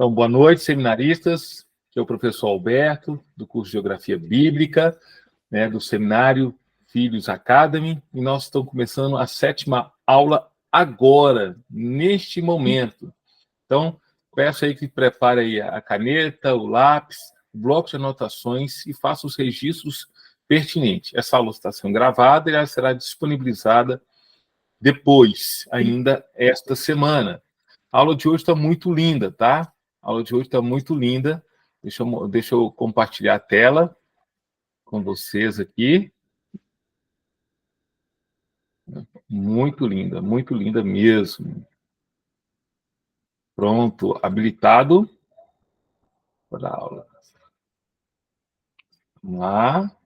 Então, boa noite, seminaristas. Aqui é o professor Alberto, do curso de Geografia Bíblica, do Seminário Filhos Academy, e nós estamos começando a 7ª aula agora, neste momento. Então, peço aí que prepare aí a caneta, o lápis, o bloco de anotações e faça os registros pertinentes. Essa aula está sendo gravada e ela será disponibilizada depois, ainda esta semana. A aula de hoje está muito linda, tá? A aula de hoje está muito linda. Deixa eu compartilhar a tela com vocês aqui. Muito linda mesmo. Pronto, habilitado para a aula. Vamos lá.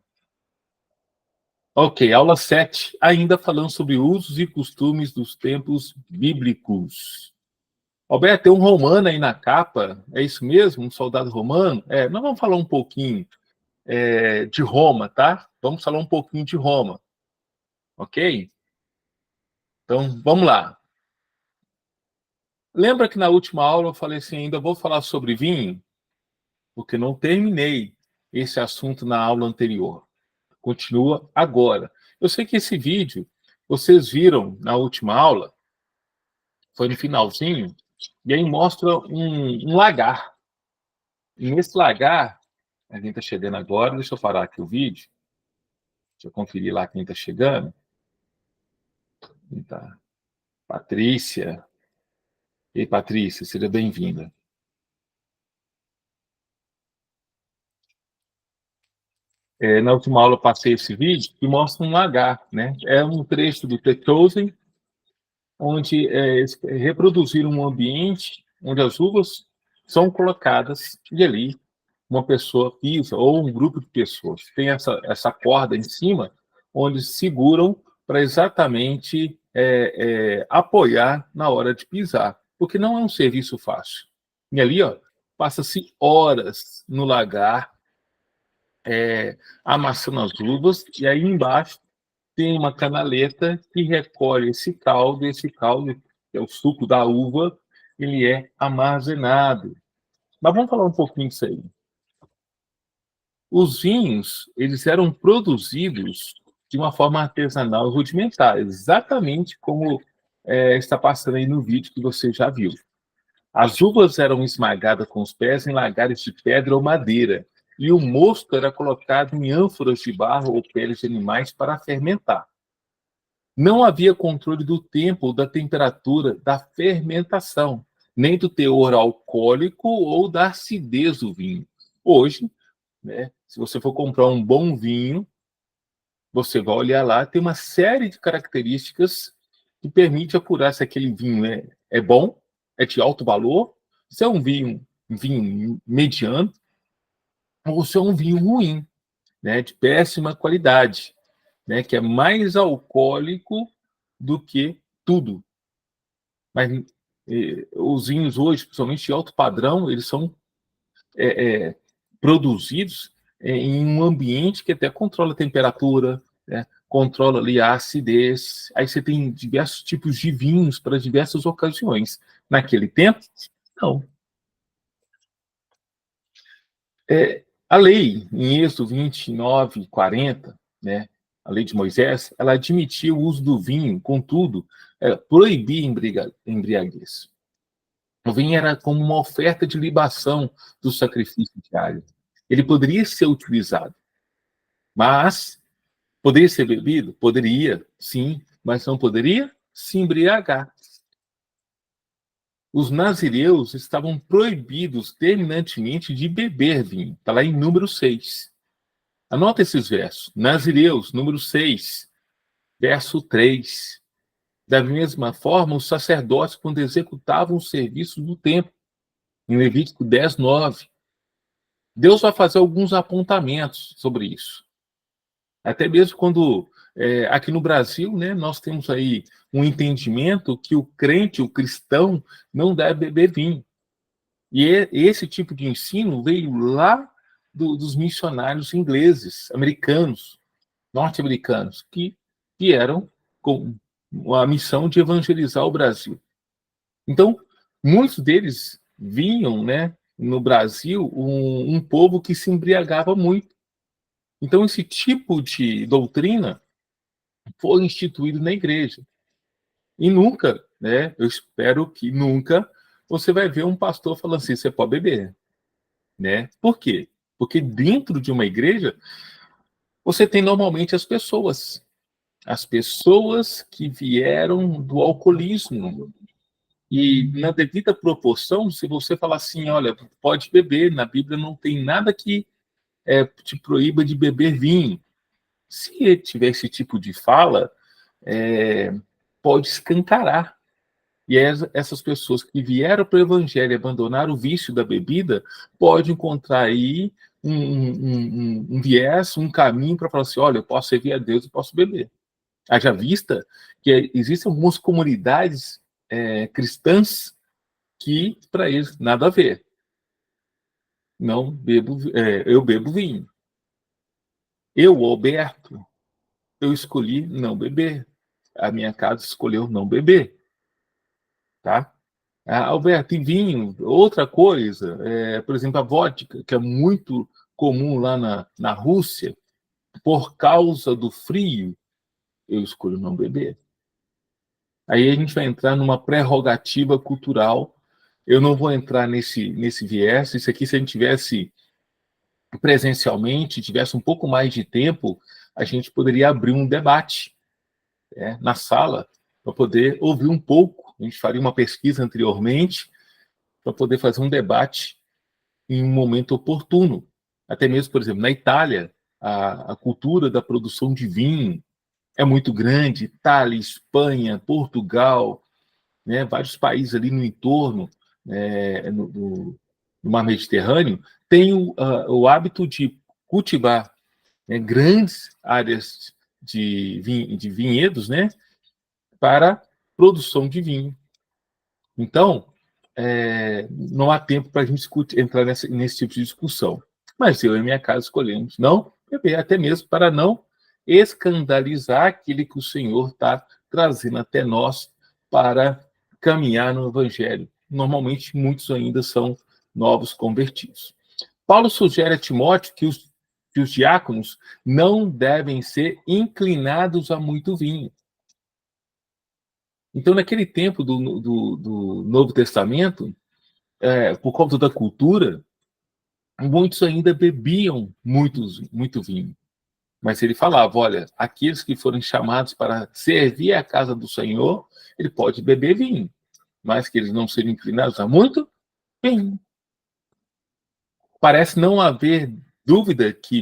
Ok, aula 7, ainda falando sobre usos e costumes dos tempos bíblicos. Alberto, tem um romano aí na capa, é isso mesmo? Um soldado romano? Nós vamos falar um pouquinho de Roma, tá? Vamos falar um pouquinho de Roma, ok? Então, vamos lá. Lembra que na última aula eu falei assim, ainda vou falar sobre vinho? Porque não terminei esse assunto na aula anterior. Continua agora. Eu sei que esse vídeo, vocês viram na última aula, foi no finalzinho, e aí mostra um lagar. E nesse lagar, a gente está chegando agora, deixa eu parar aqui o vídeo, deixa eu conferir lá quem está chegando. Tá. Patrícia. Ei, Patrícia, seja bem-vinda. Na última aula eu passei esse vídeo que mostra um lagar, né? É um trecho do The Chosen, onde eles reproduziram um ambiente onde as uvas são colocadas e ali uma pessoa pisa, ou um grupo de pessoas. Tem essa corda em cima, onde seguram para exatamente apoiar na hora de pisar, porque não é um serviço fácil. E ali, ó, passa-se horas no lagar, amassando as uvas, e aí embaixo tem uma canaleta que recolhe esse caldo, que é o suco da uva, ele é armazenado. Mas vamos falar um pouquinho disso aí. Os vinhos, eles eram produzidos de uma forma artesanal e rudimentar, exatamente como está passando aí no vídeo que você já viu. As uvas eram esmagadas com os pés em lagares de pedra ou madeira, e o mosto era colocado em ânforas de barro ou peles de animais para fermentar. Não havia controle do tempo ou da temperatura da fermentação, nem do teor alcoólico ou da acidez do vinho. Hoje, se você for comprar um bom vinho, você vai olhar lá, tem uma série de características que permite apurar se aquele vinho é bom, é de alto valor, se é um vinho mediano, ou se é um vinho ruim, de péssima qualidade, que é mais alcoólico do que tudo. Mas os vinhos hoje, principalmente de alto padrão, eles são produzidos em um ambiente que até controla a temperatura, controla ali a acidez. Aí você tem diversos tipos de vinhos para diversas ocasiões. Naquele tempo, não. A lei, em Êxodo 29, 40, a lei de Moisés, ela admitia o uso do vinho, contudo, proibia embriaguez. O vinho era como uma oferta de libação do sacrifício diário. Ele poderia ser utilizado, mas poderia ser bebido? Poderia, sim, mas não poderia se embriagar. Os nazireus estavam proibidos terminantemente de beber vinho. Está lá em número 6. Anota esses versos. Nazireus, número 6, verso 3. Da mesma forma, os sacerdotes, quando executavam o serviço do templo, em Levítico 10, 9. Deus vai fazer alguns apontamentos sobre isso. Até mesmo quando, aqui no Brasil, nós temos aí um entendimento que o crente, o cristão, não deve beber vinho. E esse tipo de ensino veio lá dos missionários ingleses, americanos, norte-americanos, que vieram com a missão de evangelizar o Brasil. Então, muitos deles vinham, né, no Brasil, um povo que se embriagava muito. Então, esse tipo de doutrina foi instituído na igreja. E nunca, né, eu espero que nunca, você vai ver um pastor falando assim, você pode beber, né? Por quê? Porque dentro de uma igreja, você tem normalmente as pessoas que vieram do alcoolismo. E na devida proporção, se você falar assim, olha, pode beber, na Bíblia não tem nada que te proíba de beber vinho. Se tiver esse tipo de fala, pode escancarar. E essas pessoas que vieram para o Evangelho e abandonaram o vício da bebida, pode encontrar aí um viés, um caminho para falar assim, olha, eu posso servir a Deus e posso beber. Haja vista que existem algumas comunidades cristãs que, para eles, nada a ver. Não bebo, eu bebo vinho. Eu, Alberto, eu escolhi não beber. A minha casa escolheu não beber, tá? Alberto, e vinho, outra coisa, por exemplo, a vodka, que é muito comum lá na Rússia, por causa do frio, eu escolho não beber. Aí a gente vai entrar numa prerrogativa cultural. Eu não vou entrar nesse viés. Isso aqui, se a gente tivesse presencialmente, tivesse um pouco mais de tempo, a gente poderia abrir um debate, na sala, para poder ouvir um pouco. A gente faria uma pesquisa anteriormente para poder fazer um debate em um momento oportuno. Até mesmo, por exemplo, na Itália, a cultura da produção de vinho é muito grande. Itália, Espanha, Portugal, né, vários países ali no entorno, no Mar Mediterrâneo, têm o hábito de cultivar, né, grandes áreas de vinhedos, né, para produção de vinho. Então, não há tempo para a gente entrar nesse tipo de discussão. Mas eu e minha casa escolhemos não beber, até mesmo para não escandalizar aquele que o Senhor está trazendo até nós para caminhar no Evangelho. Normalmente, muitos ainda são novos convertidos. Paulo sugere a Timóteo que os diáconos não devem ser inclinados a muito vinho. Então, naquele tempo do Novo Testamento, por conta da cultura, muitos ainda bebiam muito vinho. Mas ele falava, olha, aqueles que forem chamados para servir a casa do Senhor, ele pode beber vinho, mas que eles não sejam inclinados a muito vinho. Parece não haver dúvida que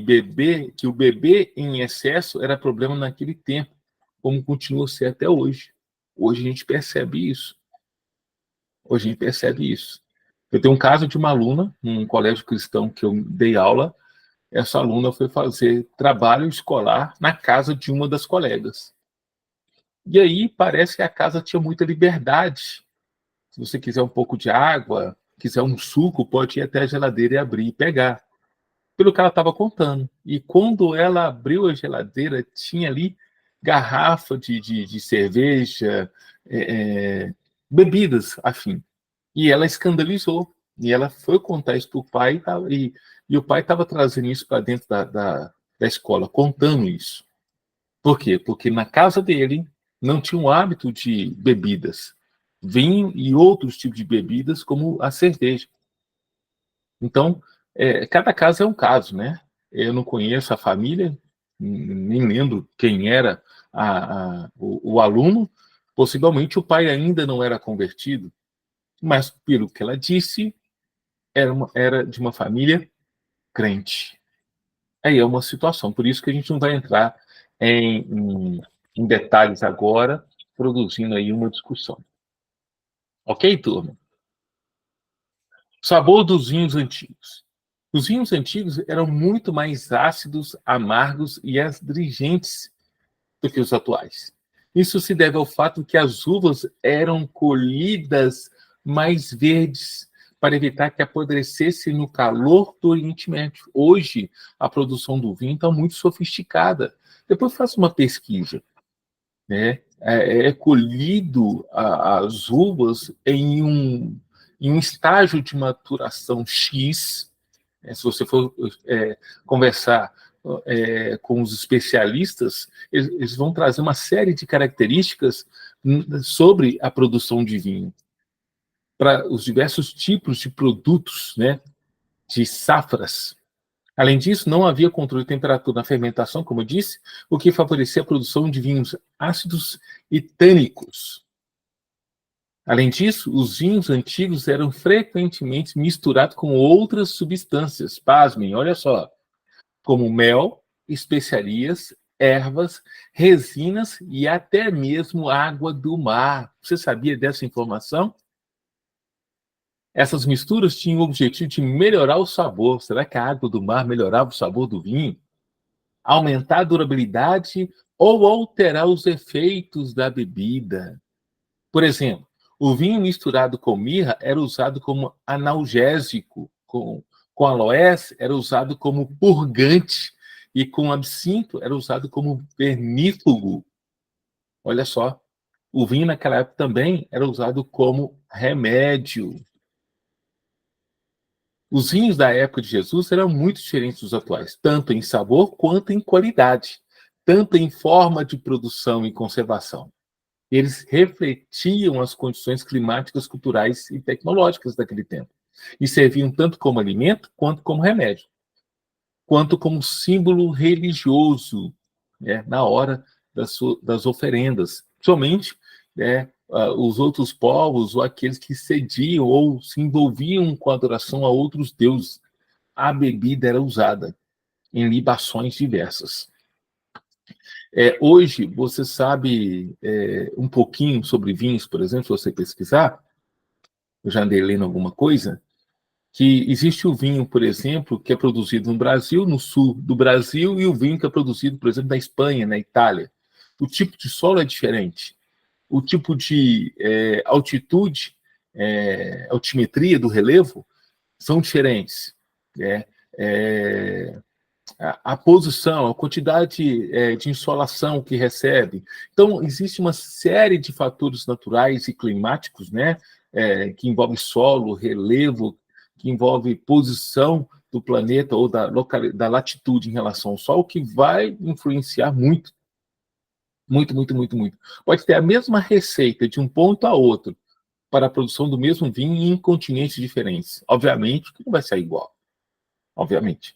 o beber em excesso era problema naquele tempo, como continua a ser até hoje. Hoje a gente percebe isso. Hoje a gente percebe isso. Eu tenho um caso de uma aluna, num colégio cristão que eu dei aula. Essa aluna foi fazer trabalho escolar na casa de uma das colegas. E aí parece que a casa tinha muita liberdade. Se você quiser um pouco de água, quiser um suco, pode ir até a geladeira e abrir e pegar. Pelo que ela estava contando. E quando ela abriu a geladeira, tinha ali garrafa de cerveja, bebidas, afim. E ela escandalizou. E ela foi contar isso para o pai, e o pai estava trazendo isso para dentro da escola, contando isso. Por quê? Porque na casa dele não tinha o hábito de bebidas, vinho e outros tipos de bebidas, como a cerveja. Então, cada caso é um caso, né? Eu não conheço a família, nem lembro quem era o aluno, possivelmente o pai ainda não era convertido, mas pelo que ela disse, era de uma família crente. Aí é uma situação, por isso que a gente não vai entrar em detalhes agora, produzindo aí uma discussão. Ok, turma? Sabor dos vinhos antigos. Os vinhos antigos eram muito mais ácidos, amargos e astringentes do que os atuais. Isso se deve ao fato que as uvas eram colhidas mais verdes para evitar que apodrecesse no calor do Oriente Médio. Hoje, a produção do vinho está muito sofisticada. Depois faça uma pesquisa, né? Colhido as uvas em um estágio de maturação X. Se você for conversar com os especialistas, eles vão trazer uma série de características sobre a produção de vinho, para os diversos tipos de produtos, né, de safras. Além disso, não havia controle de temperatura na fermentação, como eu disse, o que favorecia a produção de vinhos ácidos e tânicos. Além disso, os vinhos antigos eram frequentemente misturados com outras substâncias, pasmem, olha só, como mel, especiarias, ervas, resinas e até mesmo água do mar. Você sabia dessa informação? Essas misturas tinham o objetivo de melhorar o sabor. Será que a água do mar melhorava o sabor do vinho? Aumentar a durabilidade ou alterar os efeitos da bebida? Por exemplo, o vinho misturado com mirra era usado como analgésico, com aloés era usado como purgante e com absinto era usado como vermífugo. Olha só, o vinho naquela época também era usado como remédio. Os vinhos da época de Jesus eram muito diferentes dos atuais, tanto em sabor quanto em qualidade, tanto em forma de produção e conservação. Eles refletiam as condições climáticas, culturais e tecnológicas daquele tempo, e serviam tanto como alimento quanto como remédio, quanto como símbolo religioso, né, na hora das oferendas. Somente os outros povos ou aqueles que cediam ou se envolviam com a adoração a outros deuses, a bebida era usada em libações diversas. Hoje, você sabe um pouquinho sobre vinhos, por exemplo, se você pesquisar, eu já andei lendo alguma coisa, que existe o vinho, por exemplo, que é produzido no Brasil, no sul do Brasil, e o vinho que é produzido, por exemplo, na Espanha, na Itália. O tipo de solo é diferente. O tipo de altitude, altimetria do relevo são diferentes. A posição, a quantidade de insolação que recebe. Então, existe uma série de fatores naturais e climáticos, né, que envolve solo, relevo, que envolve posição do planeta ou da latitude em relação ao Sol, que vai influenciar muito. Muito, muito, muito, muito. Pode ter a mesma receita de um ponto a outro para a produção do mesmo vinho em continentes diferentes. Obviamente que não vai sair igual. Obviamente.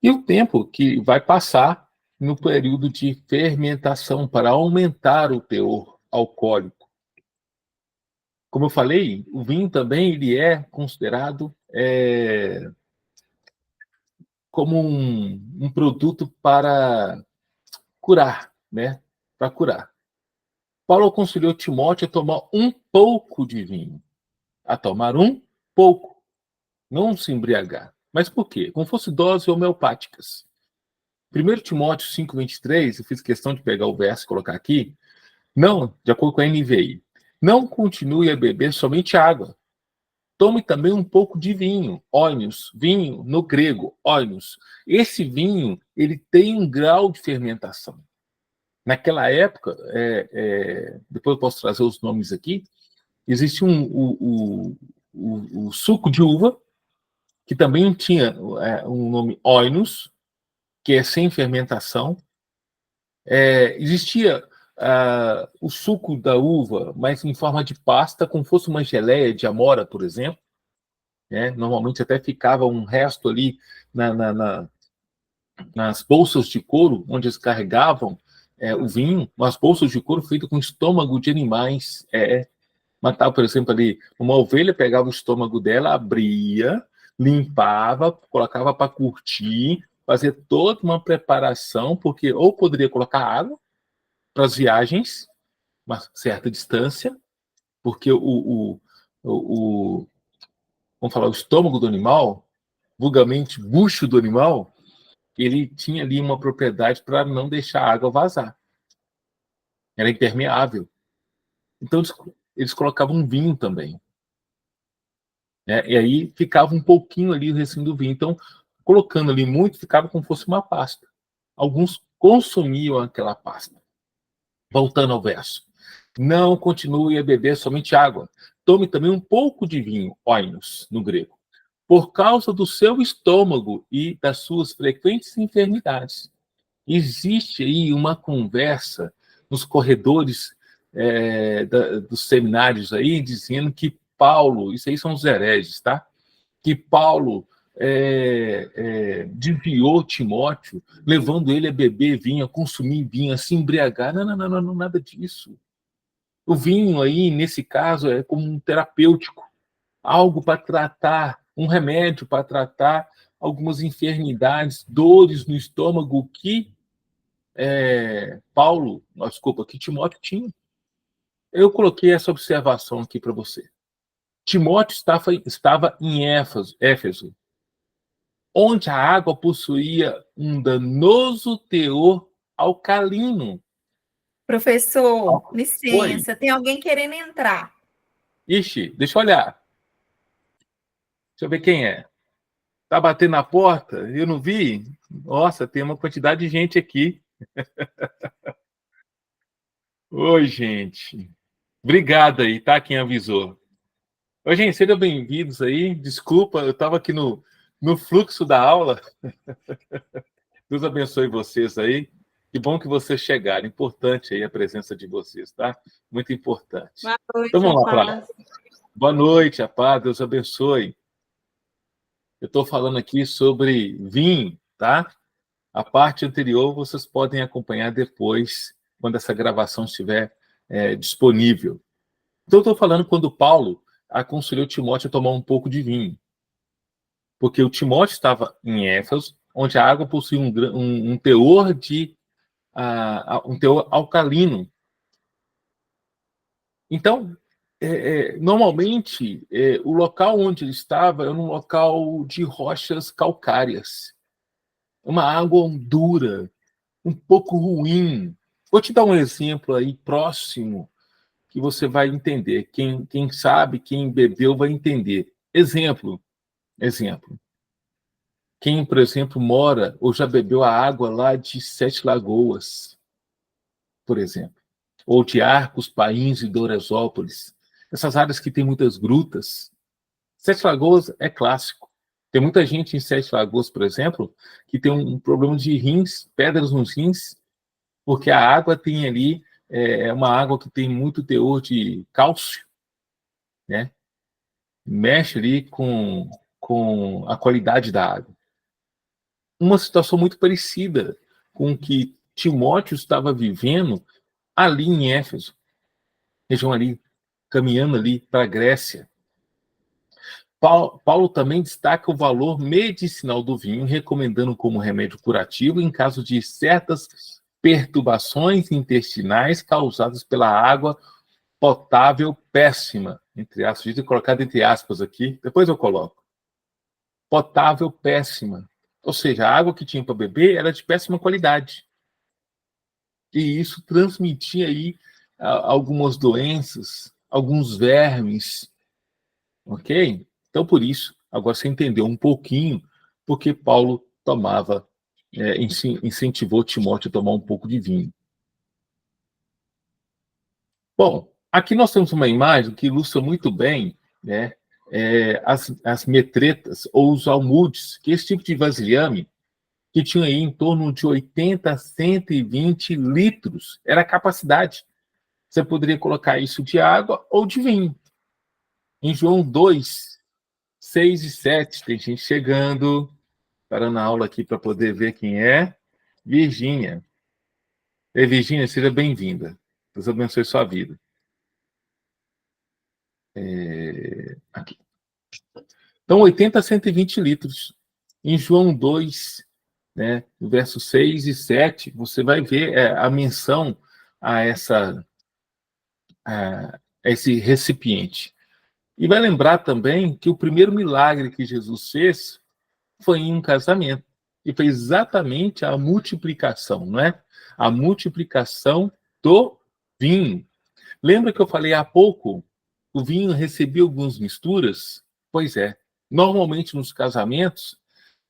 E o tempo que vai passar no período de fermentação para aumentar o teor alcoólico. Como eu falei, o vinho também ele é considerado como um produto para curar, né? Para curar. Paulo aconselhou Timóteo a tomar um pouco de vinho. A tomar um pouco. Não se embriagar. Mas por quê? Como fosse doses homeopáticas. 1 Timóteo 5,23, eu fiz questão de pegar o verso e colocar aqui. Não, de acordo com a NVI, não continue a beber somente água. Tome também um pouco de vinho, oinos, vinho no grego, oinos. Esse vinho, ele tem um grau de fermentação. Naquela época, depois eu posso trazer os nomes aqui, existe o suco de uva, que também tinha um nome oinos, que é sem fermentação. Existia o suco da uva, mas em forma de pasta, como fosse uma geleia de amora, por exemplo. Normalmente até ficava um resto ali nas bolsas de couro, onde eles carregavam o vinho, umas bolsas de couro feitas com estômago de animais. Matava, por exemplo, ali uma ovelha, pegava o estômago dela, abria, limpava, colocava para curtir, fazer toda uma preparação, porque ou poderia colocar água para as viagens, uma certa distância, porque vamos falar, o estômago do animal, vulgarmente bucho do animal, ele tinha ali uma propriedade para não deixar a água vazar. Era impermeável. Então, eles colocavam um vinho também. E aí ficava um pouquinho ali o restinho do vinho. Então, colocando ali muito, ficava como se fosse uma pasta. Alguns consumiam aquela pasta. Voltando ao verso. Não continue a beber somente água. Tome também um pouco de vinho, oinos, no grego, por causa do seu estômago e das suas frequentes enfermidades. Existe aí uma conversa nos corredores dos seminários aí, dizendo que Paulo, isso aí são os hereges, tá? Que Paulo desviou Timóteo, levando ele a beber vinho, a consumir vinho, a se embriagar. Não, não, não, não, nada disso. O vinho aí, nesse caso, é como um terapêutico, algo para tratar, um remédio para tratar algumas enfermidades, dores no estômago que que Timóteo tinha. Eu coloquei essa observação aqui para você. Timóteo estava em Éfeso, onde a água possuía um danoso teor alcalino. Professor, Oi. licença, tem alguém querendo entrar. Ixi, deixa eu olhar. Deixa eu ver quem é. Tá batendo na porta? Eu não vi? Nossa, tem uma quantidade de gente aqui. Oi, gente. Obrigado aí, tá? Quem avisou. Oi, gente, sejam bem-vindos aí. Desculpa, eu estava aqui no fluxo da aula. Deus abençoe vocês aí. Que bom que vocês chegaram. Importante aí a presença de vocês, tá? Muito importante. Boa noite, Então vamos lá para. paz. Boa noite, a paz, Deus abençoe. Eu estou falando aqui sobre vinho, tá? A parte anterior vocês podem acompanhar depois, quando essa gravação estiver disponível. Então, eu estou falando quando Paulo aconselhou Timóteo a tomar um pouco de vinho. Porque o Timóteo estava em Éfeso, onde a água possui um teor um teor alcalino. Então, normalmente, o local onde ele estava era um local de rochas calcárias. Uma água dura, um pouco ruim. Vou te dar um exemplo aí próximo que você vai entender. Quem sabe, quem bebeu vai entender. Exemplo. Quem, por exemplo, mora ou já bebeu a água lá de Sete Lagoas, por exemplo, ou de Arcos, Pains e Doresópolis, essas áreas que tem muitas grutas. Sete Lagoas é clássico. Tem muita gente em Sete Lagoas, por exemplo, que tem um problema de rins, pedras nos rins, porque a água tem ali, uma água que tem muito teor de cálcio, né? Mexe ali com a qualidade da água. Uma situação muito parecida com o que Timóteo estava vivendo ali em Éfeso, região ali, caminhando ali para a Grécia. Paulo também destaca o valor medicinal do vinho, recomendando como remédio curativo em caso de certas perturbações intestinais causadas pela água potável péssima, entre aspas, devia ter colocado entre aspas aqui, depois eu coloco. Potável péssima. Ou seja, a água que tinha para beber era de péssima qualidade. E isso transmitia aí algumas doenças, alguns vermes, ok? Então, por isso, agora você entendeu um pouquinho porque Paulo incentivou Timóteo a tomar um pouco de vinho. Bom, aqui nós temos uma imagem que ilustra muito bem, né, as metretas ou os almudes, que é esse tipo de vasilhame, que tinha aí em torno de 80 a 120 litros, era a capacidade. Você poderia colocar isso de água ou de vinho. Em João 2, 6 e 7, tem gente chegando, parando a aula aqui para poder ver quem é. Virgínia. Virgínia, seja bem-vinda. Deus abençoe sua vida. Aqui. Então, 80 a 120 litros. Em João 2, né, no verso 6 e 7, você vai ver a menção a esse recipiente. E vai lembrar também que o primeiro milagre que Jesus fez foi em um casamento. E foi exatamente a multiplicação, não é? A multiplicação do vinho. Lembra que eu falei há pouco? O vinho recebia algumas misturas? Pois é. Normalmente nos casamentos,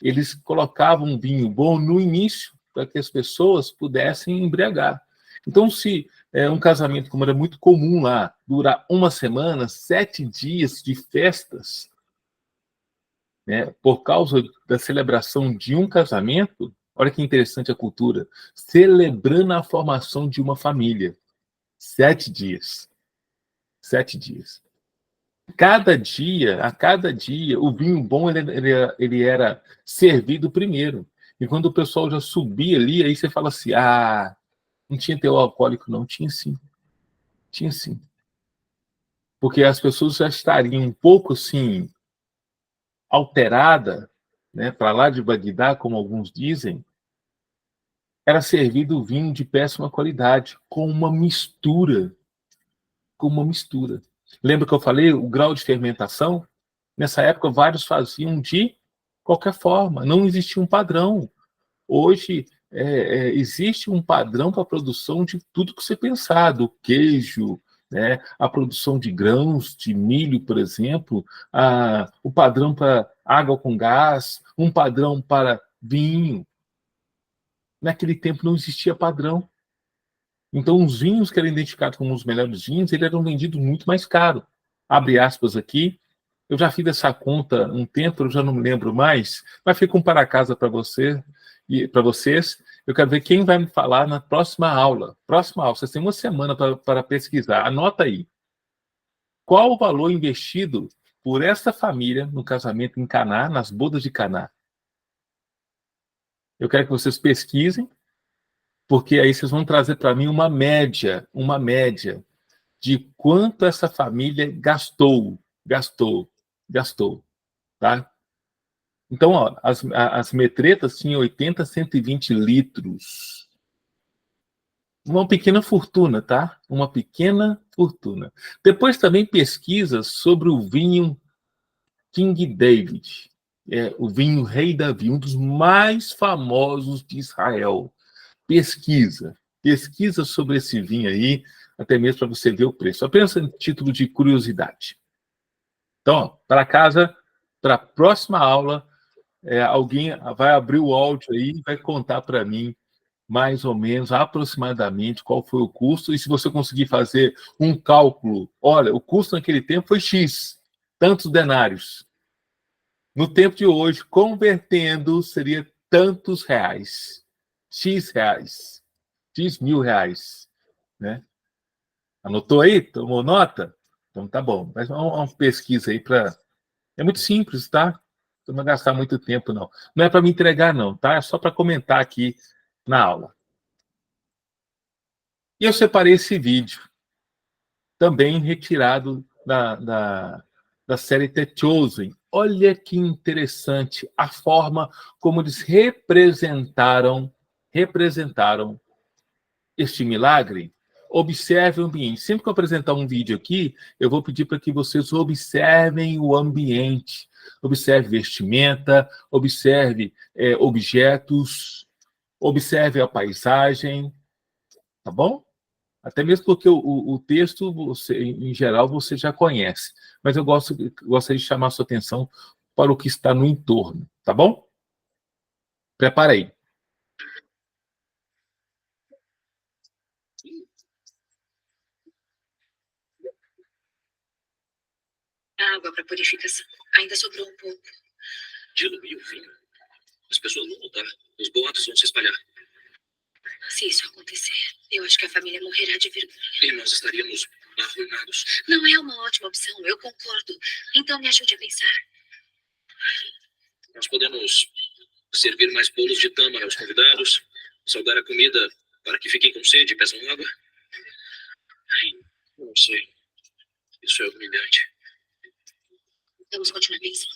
eles colocavam um vinho bom no início, para que as pessoas pudessem embriagar. Então, se um casamento, como era muito comum lá, durar uma semana, 7 dias de festas, né, por causa da celebração de um casamento, olha que interessante a cultura, celebrando a formação de uma família. 7 dias. 7 dias. A cada dia, o vinho bom ele era servido primeiro. E quando o pessoal já subia ali, aí você fala assim: ah, não tinha teor alcoólico, não. Tinha sim. Tinha sim. Porque as pessoas já estariam um pouco assim, alterada, né, para lá de Bagdá, como alguns dizem, era servido vinho de péssima qualidade, com uma mistura. Lembra que eu falei o grau de fermentação? Nessa época, vários faziam de qualquer forma, não existia um padrão. Hoje, existe um padrão para a produção de tudo que você pensar, do queijo, né, a produção de grãos, de milho, por exemplo, o padrão para água com gás, um padrão para vinho. Naquele tempo não existia padrão. Então, os vinhos que eram identificados como os melhores vinhos, eles eram vendidos muito mais caro. Abre aspas aqui. Eu já fiz essa conta um tempo, eu já não me lembro mais, mas fica um para casa para você e para vocês. Eu quero ver quem vai me falar na próxima aula. Próxima aula, vocês têm uma semana para pesquisar. Anota aí. Qual o valor investido por essa família no casamento em Caná, nas bodas de Caná? Eu quero que vocês pesquisem, porque aí vocês vão trazer para mim uma média de quanto essa família gastou, tá? Então, ó, as metretas tinham 80, 120 litros. Uma pequena fortuna, tá? Uma pequena fortuna. Depois também pesquisas sobre o vinho King David, o vinho Rei Davi, um dos mais famosos de Israel. Pesquisa sobre esse vinho aí, até mesmo para você ver o preço. Apenas em título de curiosidade. Então, para casa, para a próxima aula, alguém vai abrir o áudio aí e vai contar para mim mais ou menos, aproximadamente, qual foi o custo. E se você conseguir fazer um cálculo, olha, o custo naquele tempo foi X, tantos denários. No tempo de hoje, convertendo, seria tantos reais. X reais. X mil reais. Né? Anotou aí? Tomou nota? Então tá bom. Mas uma pesquisa aí para. É muito simples, tá? Não vai gastar muito tempo, não. Não é para me entregar, não, tá? É só para comentar aqui na aula. E eu separei esse vídeo, também retirado da série The Chosen. Olha que interessante a forma como eles representaram este milagre. Observe o ambiente. Sempre que eu apresentar um vídeo aqui, eu vou pedir para que vocês observem o ambiente. Observe vestimenta, observe objetos, observe a paisagem, tá bom? Até mesmo porque o texto, em geral, você já conhece. Mas eu gostaria de chamar a sua atenção para o que está no entorno, tá bom? Prepara aí. Água para purificação. Ainda sobrou um pouco. Dilui o vinho. As pessoas vão voltar. Os boatos vão se espalhar. Se isso acontecer, eu acho que a família morrerá de vergonha. E nós estaríamos arruinados. Não é uma ótima opção, eu concordo. Então me ajude a pensar. Nós podemos servir mais bolos de tâmara aos convidados, salgar a comida para que fiquem com sede e peçam água. Ai, não sei. Isso é humilhante. Vamos continuar pensando.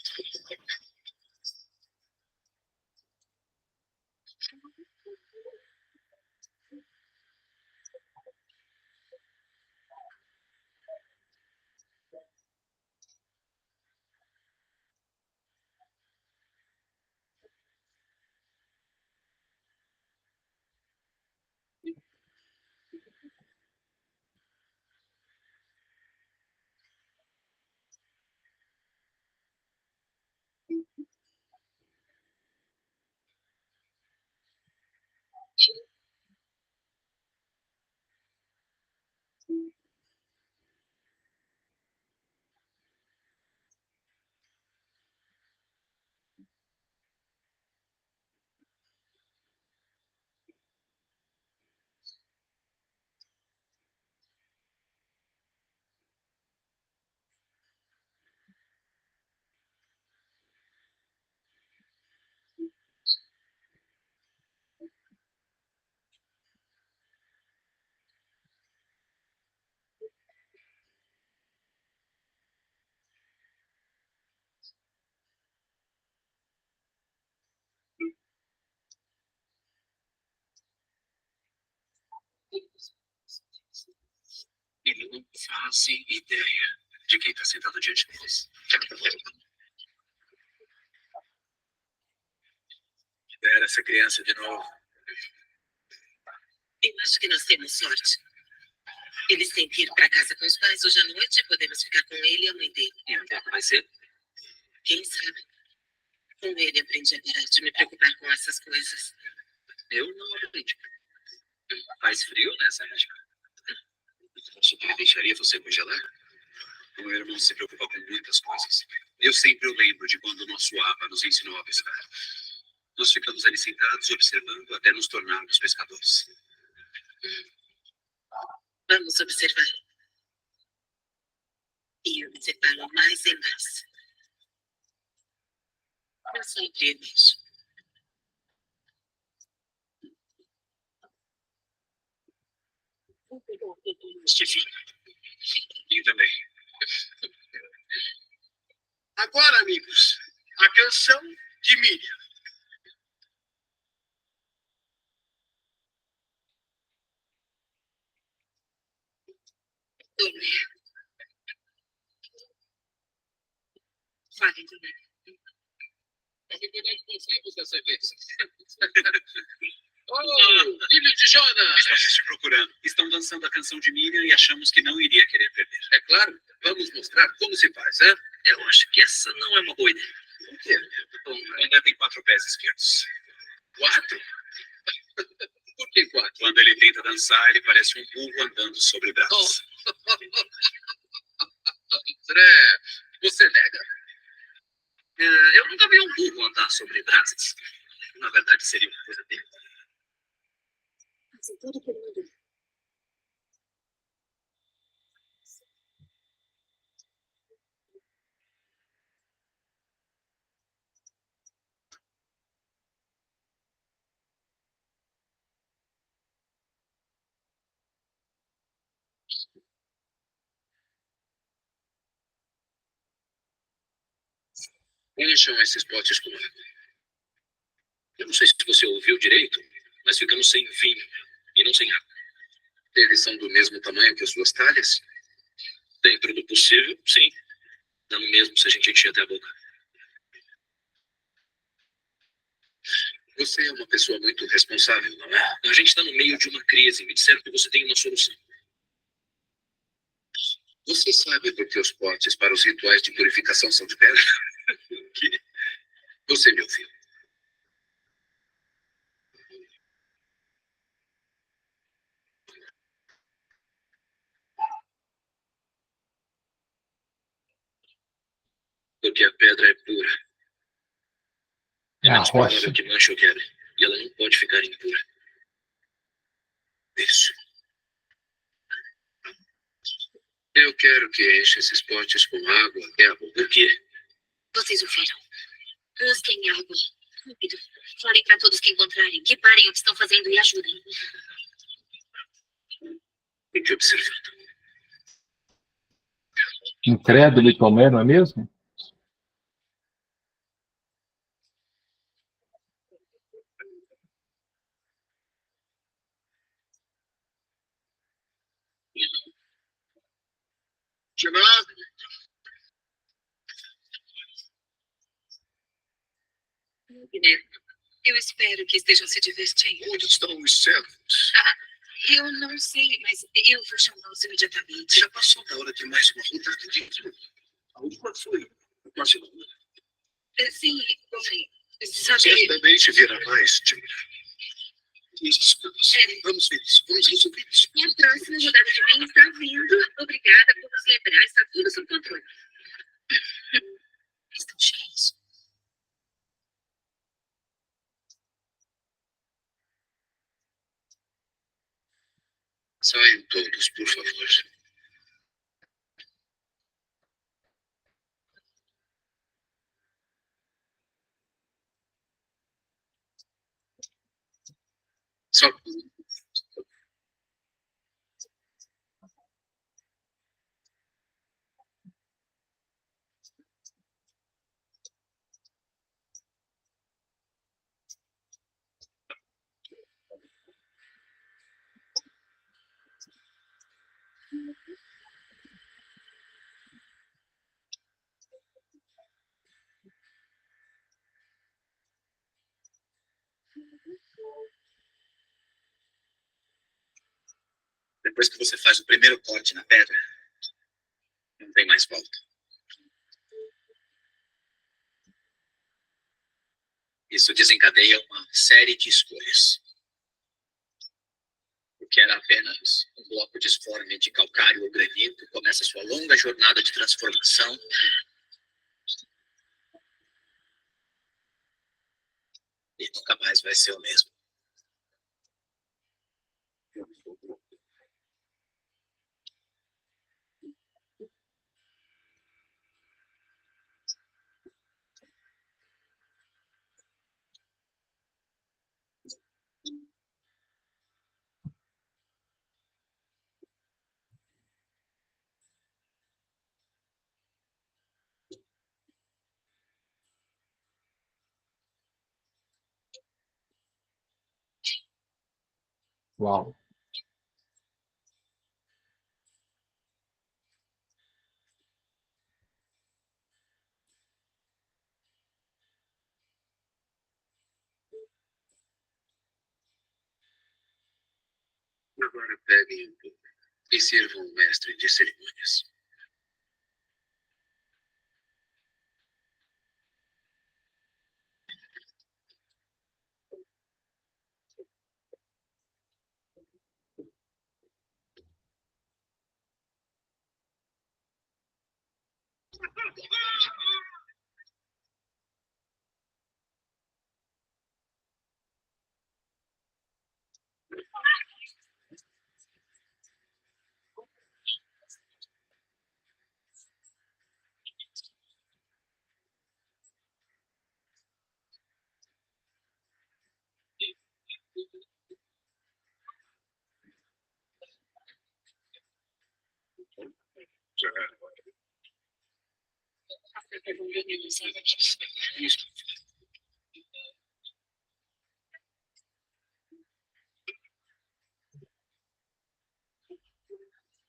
não fazem ideia de quem está sentado diante de nós. Libera essa criança de novo. Eu acho que nós temos sorte. Eles têm que ir para casa com os pais hoje à noite e podemos ficar com ele e a mãe dele. E onde é que vai ser? Quem sabe? Com ele aprendi a parar de me preocupar com essas coisas. Eu não aprendi. Faz frio nessa época. Acho que ele deixaria você congelar? O meu irmão se preocupa com muitas coisas. Eu sempre o lembro de quando o nosso Aba nos ensinou a pescar. Nós ficamos ali sentados observando até nos tornarmos pescadores. Vamos observar. E observá-lo mais e mais. Eu sempre vejo. Stephen. E também. Agora, amigos, a canção de Miriam. Fale, Dona. Dessa vez. Oh, filho de Jonas! Estão te procurando. Estão dançando a canção de Miriam e achamos que não iria querer perder. É claro. Vamos mostrar como se faz, hein? Eu acho que essa não é uma boa ideia. Por quê? Bom, ainda tem 4 pés esquerdos. 4? Por que 4? Quando ele tenta dançar, ele parece um burro andando sobre braços. André, você nega? Eu nunca vi um burro andar sobre brasas. Na verdade, seria uma coisa dele. Encham esses potes com água. Eu não sei se você ouviu direito, mas ficamos sem vinho e não sem água. Eles são do mesmo tamanho que as suas talhas? Dentro do possível, sim. Dando mesmo se a gente encher até a boca. Você é uma pessoa muito responsável, não é? A gente está no meio de uma crise e me disseram que você tem uma solução. Você sabe por que os potes para os rituais de purificação são de pedra? Que? Você me ouviu. Porque a pedra é pura. É menos provável que manche ou quebre. E ela não pode ficar impura. Isso. Eu quero que encha esses potes com água até a boca. O quê? Vocês ouviram? Busquem água. Rápido. Falem para todos que encontrarem que parem o que estão fazendo e ajudem. Fique observando. Incrédulo e Tomé, não é mesmo? Chamar? Eu espero que estejam se divertindo. Onde estão os servos? Eu não sei, mas eu vou chamá-los imediatamente. Já passou da hora de mais uma rodada de tudo. A última foi a próxima. Sim, bem, sabe... Certamente virá mais, Timmy. Vamos ver isso. Vamos resolver isso. E a próxima rodada de vinho está vindo. Obrigada por nos lembrar. Está tudo sob controle. Estão cheios. Saiam todos, por favor. Só. Depois que você faz o primeiro corte na pedra, não tem mais volta. Isso desencadeia uma série de escolhas. O que era apenas um bloco disforme de calcário ou granito começa sua longa jornada de transformação. E nunca mais vai ser o mesmo. Uau. Agora peguem um pouco e sirvam o mestre de cerimônias.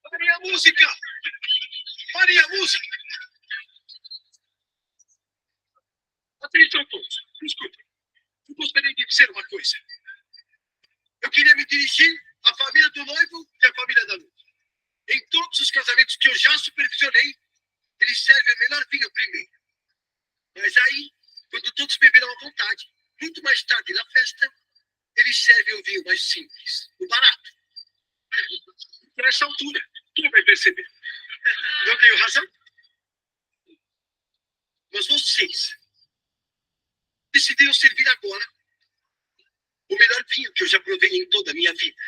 Parem a música! Parem a música! Atenção todos, escutem. Eu gostaria de dizer uma coisa. Eu queria me dirigir à família do noivo e à família da noiva. Em todos os casamentos que eu já supervisionei, eles servem o melhor vinho primeiro. Mas aí, quando todos beberam à vontade, muito mais tarde na festa, eles servem o vinho mais simples, o barato. Nessa altura, tu vai perceber. Não tenho razão? Mas vocês decidiram servir agora o melhor vinho que eu já provei em toda a minha vida.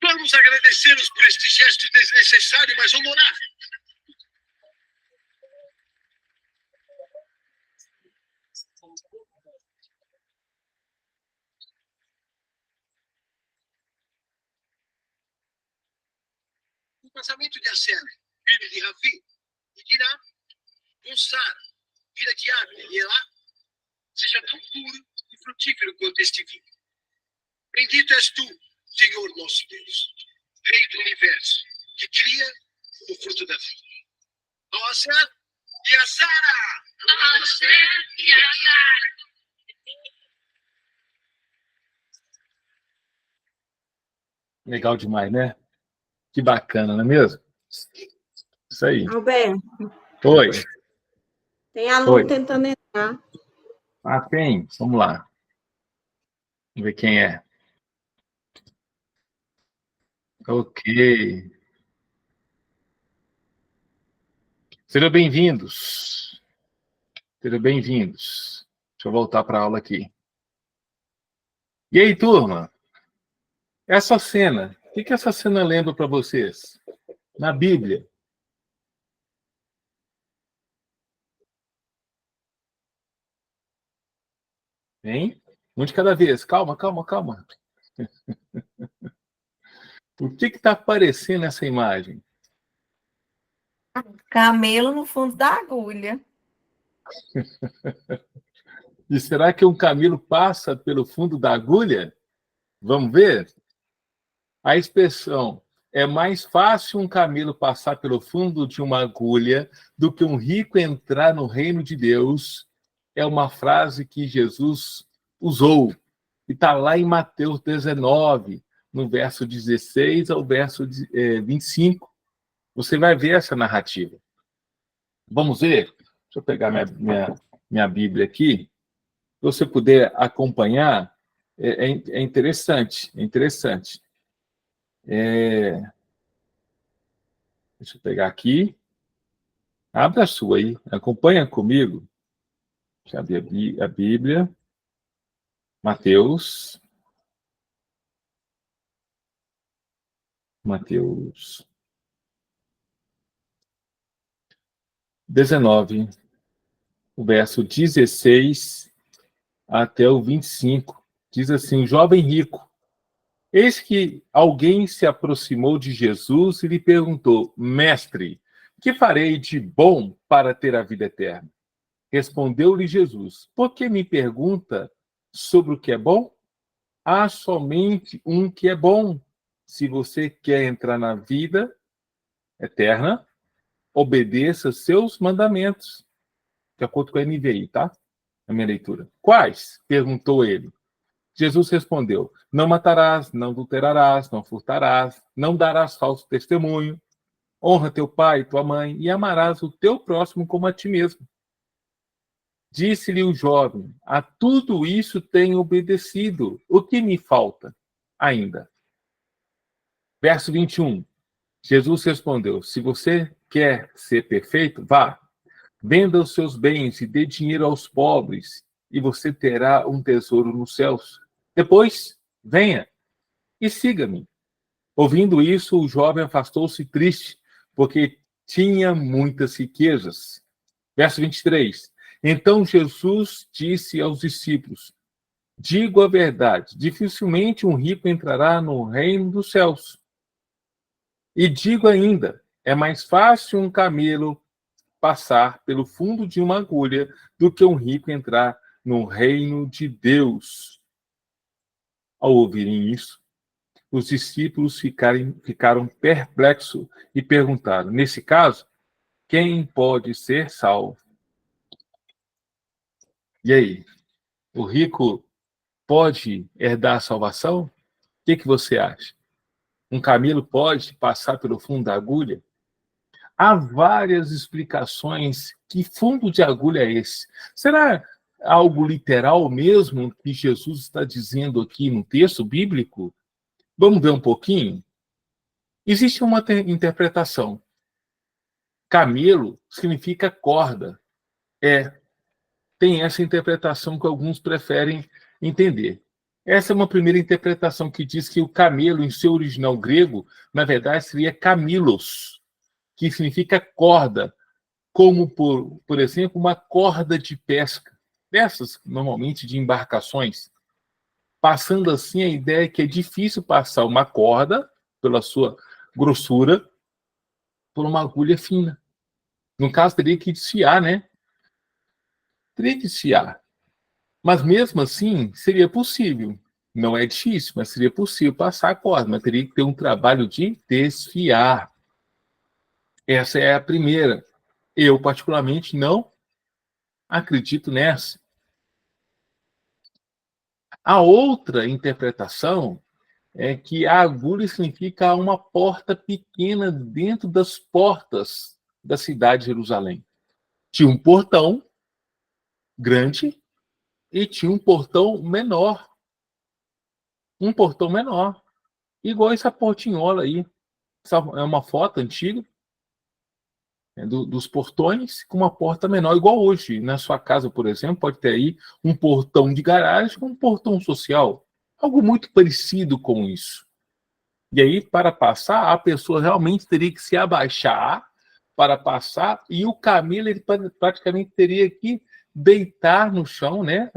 Vamos agradecê-los por este gesto desnecessário, mas honorável. O casamento de Asser, filho de Ravi, e Dirá, com Sara, filha de Abner e Elá, seja tão puro e frutífero quanto este vinho. Bendito és tu, Senhor nosso Deus, Rei do Universo, que cria o fruto da vida. Ao Asser e a Sara! Ao Asser e a Sara! Legal demais, né? Que bacana, não é mesmo? Isso aí. Alberto, Oi. tem aluno Oi. tentando entrar. Ah, tem? Vamos lá. Vamos ver quem é. Ok. Sejam bem-vindos. Sejam bem-vindos. Deixa eu voltar para a aula aqui. E aí, turma? Essa cena, o que essa cena lembra para vocês? Na Bíblia. Hein? Um de cada vez. Calma, calma, calma. O que está aparecendo nessa imagem? Camelo no fundo da agulha. E será que um camelo passa pelo fundo da agulha? Vamos ver? A expressão é mais fácil um camelo passar pelo fundo de uma agulha do que um rico entrar no reino de Deus. É uma frase que Jesus usou. E está lá em Mateus 19, no verso 16 ao verso 25. Você vai ver essa narrativa. Vamos ver? Deixa eu pegar minha Bíblia aqui. Se você puder acompanhar, é interessante, é interessante. Deixa eu pegar aqui. Abra a sua aí, acompanha comigo. Deixa eu abrir a Bíblia. Mateus 19, o verso 16 até o 25. Diz assim: o jovem rico. Eis que alguém se aproximou de Jesus e lhe perguntou: Mestre, que farei de bom para ter a vida eterna? Respondeu-lhe Jesus: Por que me pergunta sobre o que é bom? Há somente um que é bom. Se você quer entrar na vida eterna, obedeça seus mandamentos. De acordo com a NVI, tá? A minha leitura. Quais? Perguntou ele. Jesus respondeu: Não matarás, não adulterarás, não furtarás, não darás falso testemunho. Honra teu pai e tua mãe e amarás o teu próximo como a ti mesmo. Disse-lhe o jovem: A tudo isso tenho obedecido. O que me falta ainda? Verso 21. Jesus respondeu: Se você quer ser perfeito, vá, venda os seus bens e dê dinheiro aos pobres, e você terá um tesouro nos céus. Depois, venha e siga-me. Ouvindo isso, o jovem afastou-se triste, porque tinha muitas riquezas. Verso 23. Então Jesus disse aos discípulos: Digo a verdade, dificilmente um rico entrará no reino dos céus. E digo ainda, é mais fácil um camelo passar pelo fundo de uma agulha do que um rico entrar no reino de Deus. Ao ouvirem isso, os discípulos ficaram perplexos e perguntaram: Nesse caso, quem pode ser salvo? E aí, o rico pode herdar a salvação? O que você acha? Um camelo pode passar pelo fundo da agulha? Há várias explicações. Que fundo de agulha é esse? Será algo literal mesmo que Jesus está dizendo aqui no texto bíblico? Vamos ver um pouquinho? Existe uma interpretação. Camelo significa corda. Tem essa interpretação que alguns preferem entender. Essa é uma primeira interpretação que diz que o camelo, em seu original grego, na verdade seria camilos, que significa corda, como, por exemplo, uma corda de pesca, dessas, normalmente, de embarcações. Passando assim, a ideia é que é difícil passar uma corda, pela sua grossura, por uma agulha fina. No caso, teria que desfiar, né? Teria que desfiar. Mas mesmo assim, seria possível. Não é difícil, mas seria possível passar a corda, mas teria que ter um trabalho de desfiar. Essa é a primeira. Eu, particularmente, não acredito nessa. A outra interpretação é que a agulha significa uma porta pequena dentro das portas da cidade de Jerusalém. Tinha um portão grande e tinha um portão menor. Um portão menor. Igual essa portinhola aí. Essa é uma foto antiga, dos portões com uma porta menor, igual hoje. Na sua casa, por exemplo, pode ter aí um portão de garagem com um portão social. Algo muito parecido com isso. E aí, para passar, a pessoa realmente teria que se abaixar para passar, e o camelo ele praticamente teria que deitar no chão, né?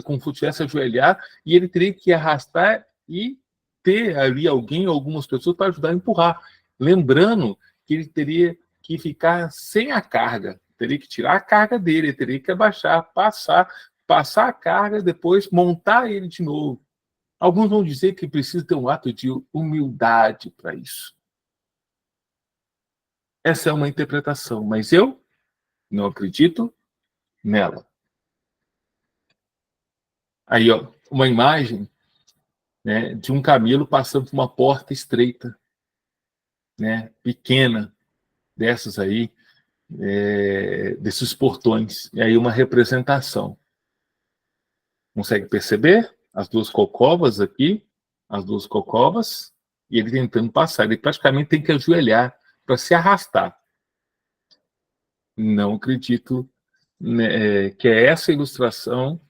Como se tivesse ajoelhar, e ele teria que arrastar e ter ali alguém, algumas pessoas, para ajudar a empurrar. Lembrando que ele teria que ficar sem a carga, teria que tirar a carga dele, teria que abaixar, passar a carga, depois montar ele de novo. Alguns vão dizer que precisa ter um ato de humildade para isso. Essa é uma interpretação, mas eu não acredito nela. Aí, ó, uma imagem, né, de um camelo passando por uma porta estreita, né, pequena, dessas aí, desses portões. E aí uma representação. Consegue perceber? As duas cocovas aqui, as duas cocovas, e ele tentando passar. Ele praticamente tem que ajoelhar para se arrastar. Não acredito, né, que é essa ilustração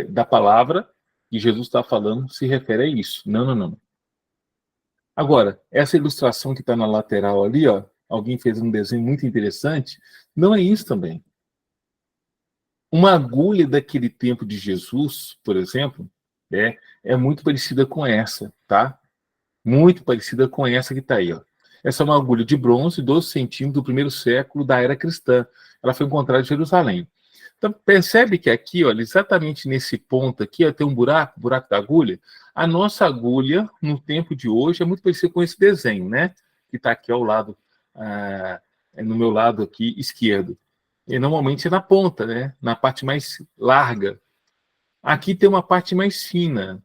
da palavra que Jesus está falando se refere a isso. Não, não, não. Agora, essa ilustração que está na lateral ali, ó, alguém fez um desenho muito interessante, não é isso também. Uma agulha daquele tempo de Jesus, por exemplo, é muito parecida com essa, tá? Muito parecida com essa que está aí, ó. Essa é uma agulha de bronze, 12 centímetros, do primeiro século da era cristã. Ela foi encontrada em Jerusalém. Então, percebe que aqui, olha, exatamente nesse ponto aqui, ó, tem um buraco da agulha. A nossa agulha, no tempo de hoje, é muito parecida com esse desenho, né? Que está aqui ao lado, no meu lado aqui esquerdo. E normalmente é na ponta, né? Na parte mais larga. Aqui tem uma parte mais fina.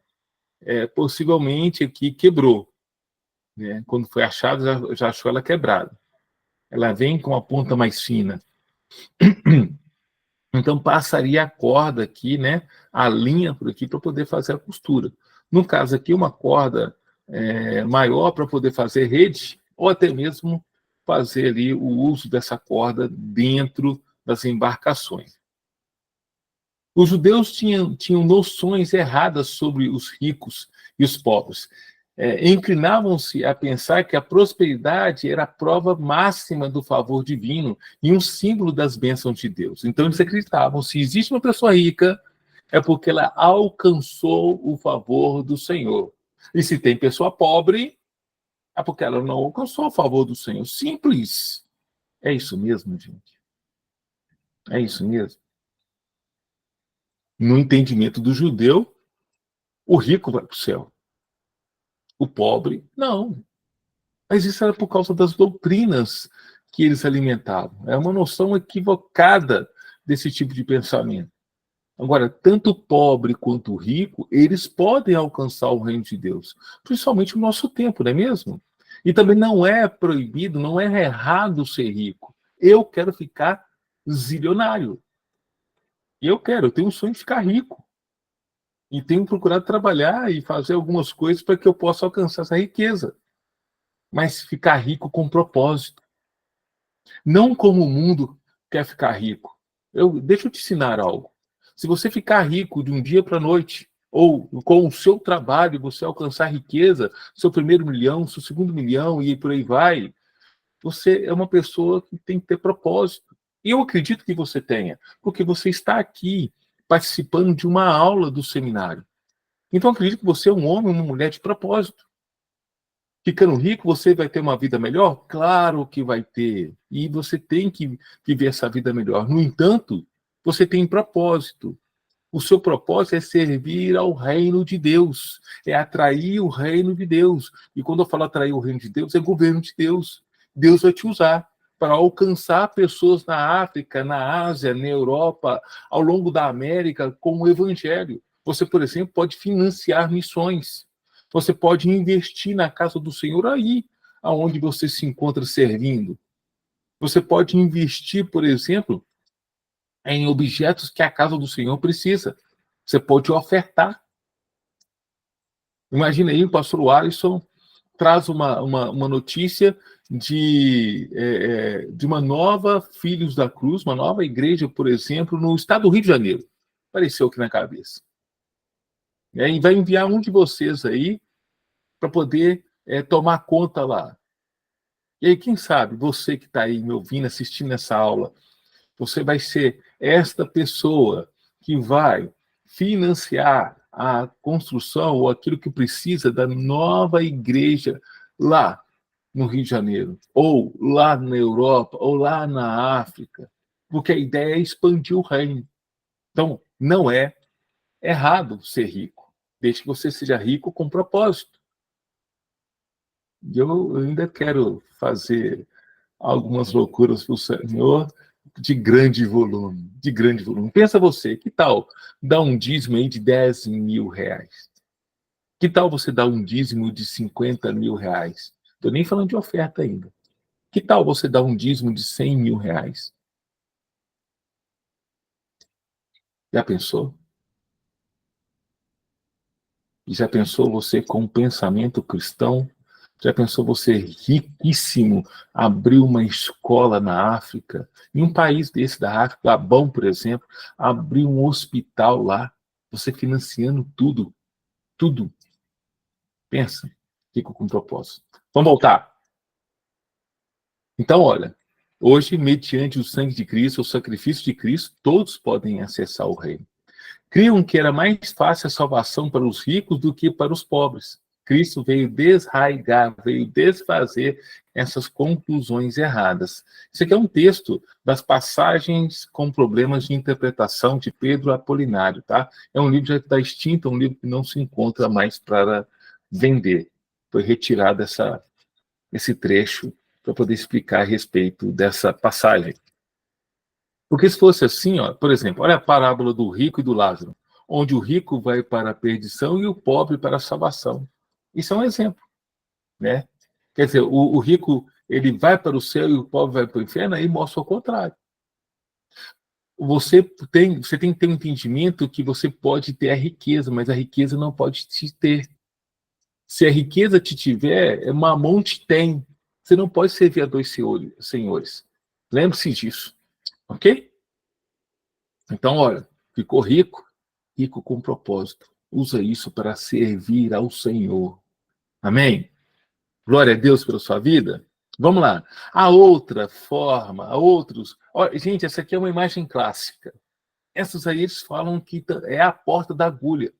Possivelmente aqui quebrou, né? Quando foi achado, já achou ela quebrada. Ela vem com a ponta mais fina. Então passaria a corda aqui, né? A linha por aqui para poder fazer a costura. No caso aqui, uma corda maior para poder fazer rede, ou até mesmo fazer ali o uso dessa corda dentro das embarcações. Os judeus tinham noções erradas sobre os ricos e os pobres. Inclinavam-se a pensar que a prosperidade era a prova máxima do favor divino e um símbolo das bênçãos de Deus. Então eles acreditavam, se existe uma pessoa rica, é porque ela alcançou o favor do Senhor. E se tem pessoa pobre, é porque ela não alcançou o favor do Senhor. Simples. É isso mesmo, gente. É isso mesmo. No entendimento do judeu, o rico vai para o céu. O pobre, não. Mas isso era por causa das doutrinas que eles alimentavam. É uma noção equivocada desse tipo de pensamento. Agora, tanto o pobre quanto o rico, eles podem alcançar o reino de Deus. Principalmente no nosso tempo, não é mesmo? E também não é proibido, não é errado ser rico. Eu quero ficar zilionário. Eu tenho um sonho de ficar rico. E tenho procurado trabalhar e fazer algumas coisas para que eu possa alcançar essa riqueza. Mas ficar rico com propósito. Não como o mundo quer ficar rico. Deixa eu te ensinar algo. Se você ficar rico de um dia para a noite, ou com o seu trabalho você alcançar riqueza, seu primeiro milhão, seu segundo milhão e por aí vai, você é uma pessoa que tem que ter propósito. E eu acredito que você tenha, porque você está aqui participando de uma aula do seminário. Então, eu acredito que você é um homem, uma mulher de propósito. Ficando rico, você vai ter uma vida melhor? Claro que vai ter. E você tem que viver essa vida melhor. No entanto, você tem propósito. O seu propósito é servir ao reino de Deus. É atrair o reino de Deus. E quando eu falo atrair o reino de Deus, é governo de Deus. Deus vai te usar para alcançar pessoas na África, na Ásia, na Europa, ao longo da América, com o evangelho. Você, por exemplo, pode financiar missões. Você pode investir na casa do Senhor aí, aonde você se encontra servindo. Você pode investir, por exemplo, em objetos que a casa do Senhor precisa. Você pode ofertar. Imagina aí, o pastor Alisson traz uma notícia de uma nova Filhos da Cruz, uma nova igreja, por exemplo, no estado do Rio de Janeiro. Apareceu aqui na cabeça. E vai enviar um de vocês aí para poder tomar conta lá. E aí, quem sabe, você que está aí me ouvindo, assistindo essa aula, você vai ser esta pessoa que vai financiar a construção ou aquilo que precisa da nova igreja lá no Rio de Janeiro, ou lá na Europa, ou lá na África, porque a ideia é expandir o reino. Então, não é errado ser rico, desde que você seja rico com propósito. E eu ainda quero fazer algumas loucuras para o Senhor de grande volume. Pensa você, que tal dar um dízimo aí de R$10 mil? Que tal você dar um dízimo de 50 mil reais? Estou nem falando de oferta ainda. Que tal você dar um dízimo de 100 mil reais? Já pensou? E já pensou você com um pensamento cristão? Já pensou você riquíssimo abrir uma escola na África? Em um país desse da África, Gabão, por exemplo, abrir um hospital lá, você financiando tudo, tudo. Pensa, fico com propósito. Vamos voltar. Então, olha, hoje, mediante o sangue de Cristo, o sacrifício de Cristo, todos podem acessar o reino. Criam que era mais fácil a salvação para os ricos do que para os pobres. Cristo veio desraigar, veio desfazer essas conclusões erradas. Isso aqui é um texto das passagens com problemas de interpretação de Pedro Apolinário, tá? É um livro já que está extinto, um livro que não se encontra mais para vender. Foi retirado esse trecho para poder explicar a respeito dessa passagem. Porque se fosse assim, ó, por exemplo, olha a parábola do rico e do Lázaro, onde o rico vai para a perdição e o pobre para a salvação. Isso é um exemplo, né? Quer dizer, o rico ele vai para o céu e o pobre vai para o inferno, aí mostra o contrário. Você tem que ter um entendimento que você pode ter a riqueza, mas a riqueza não pode te ter. Se a riqueza te tiver, mamão te tem. Você não pode servir a dois senhores. Lembre-se disso. Ok? Então, olha, ficou rico, rico com propósito. Usa isso para servir ao Senhor. Amém? Glória a Deus pela sua vida. Vamos lá. A outra forma, a outros... Olha, gente, essa aqui é uma imagem clássica. Essas aí eles falam que é a porta da agulha.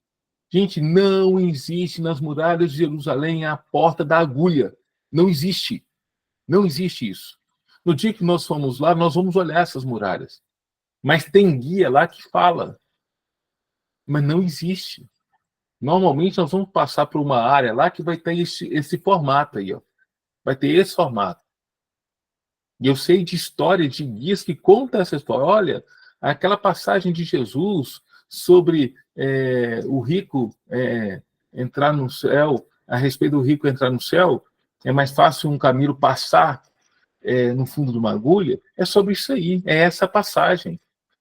Gente, não existe nas muralhas de Jerusalém a porta da agulha. Não existe. Não existe isso. No dia que nós fomos lá, nós vamos olhar essas muralhas. Mas tem guia lá que fala. Mas não existe. Normalmente nós vamos passar por uma área lá que vai ter esse formato aí, ó. Vai ter esse formato. E eu sei de história de guias que contam essa história. Olha, aquela passagem de Jesus sobre o rico entrar no céu, a respeito do rico entrar no céu, é mais fácil um camelo passar no fundo de uma agulha. É sobre isso aí, é essa passagem.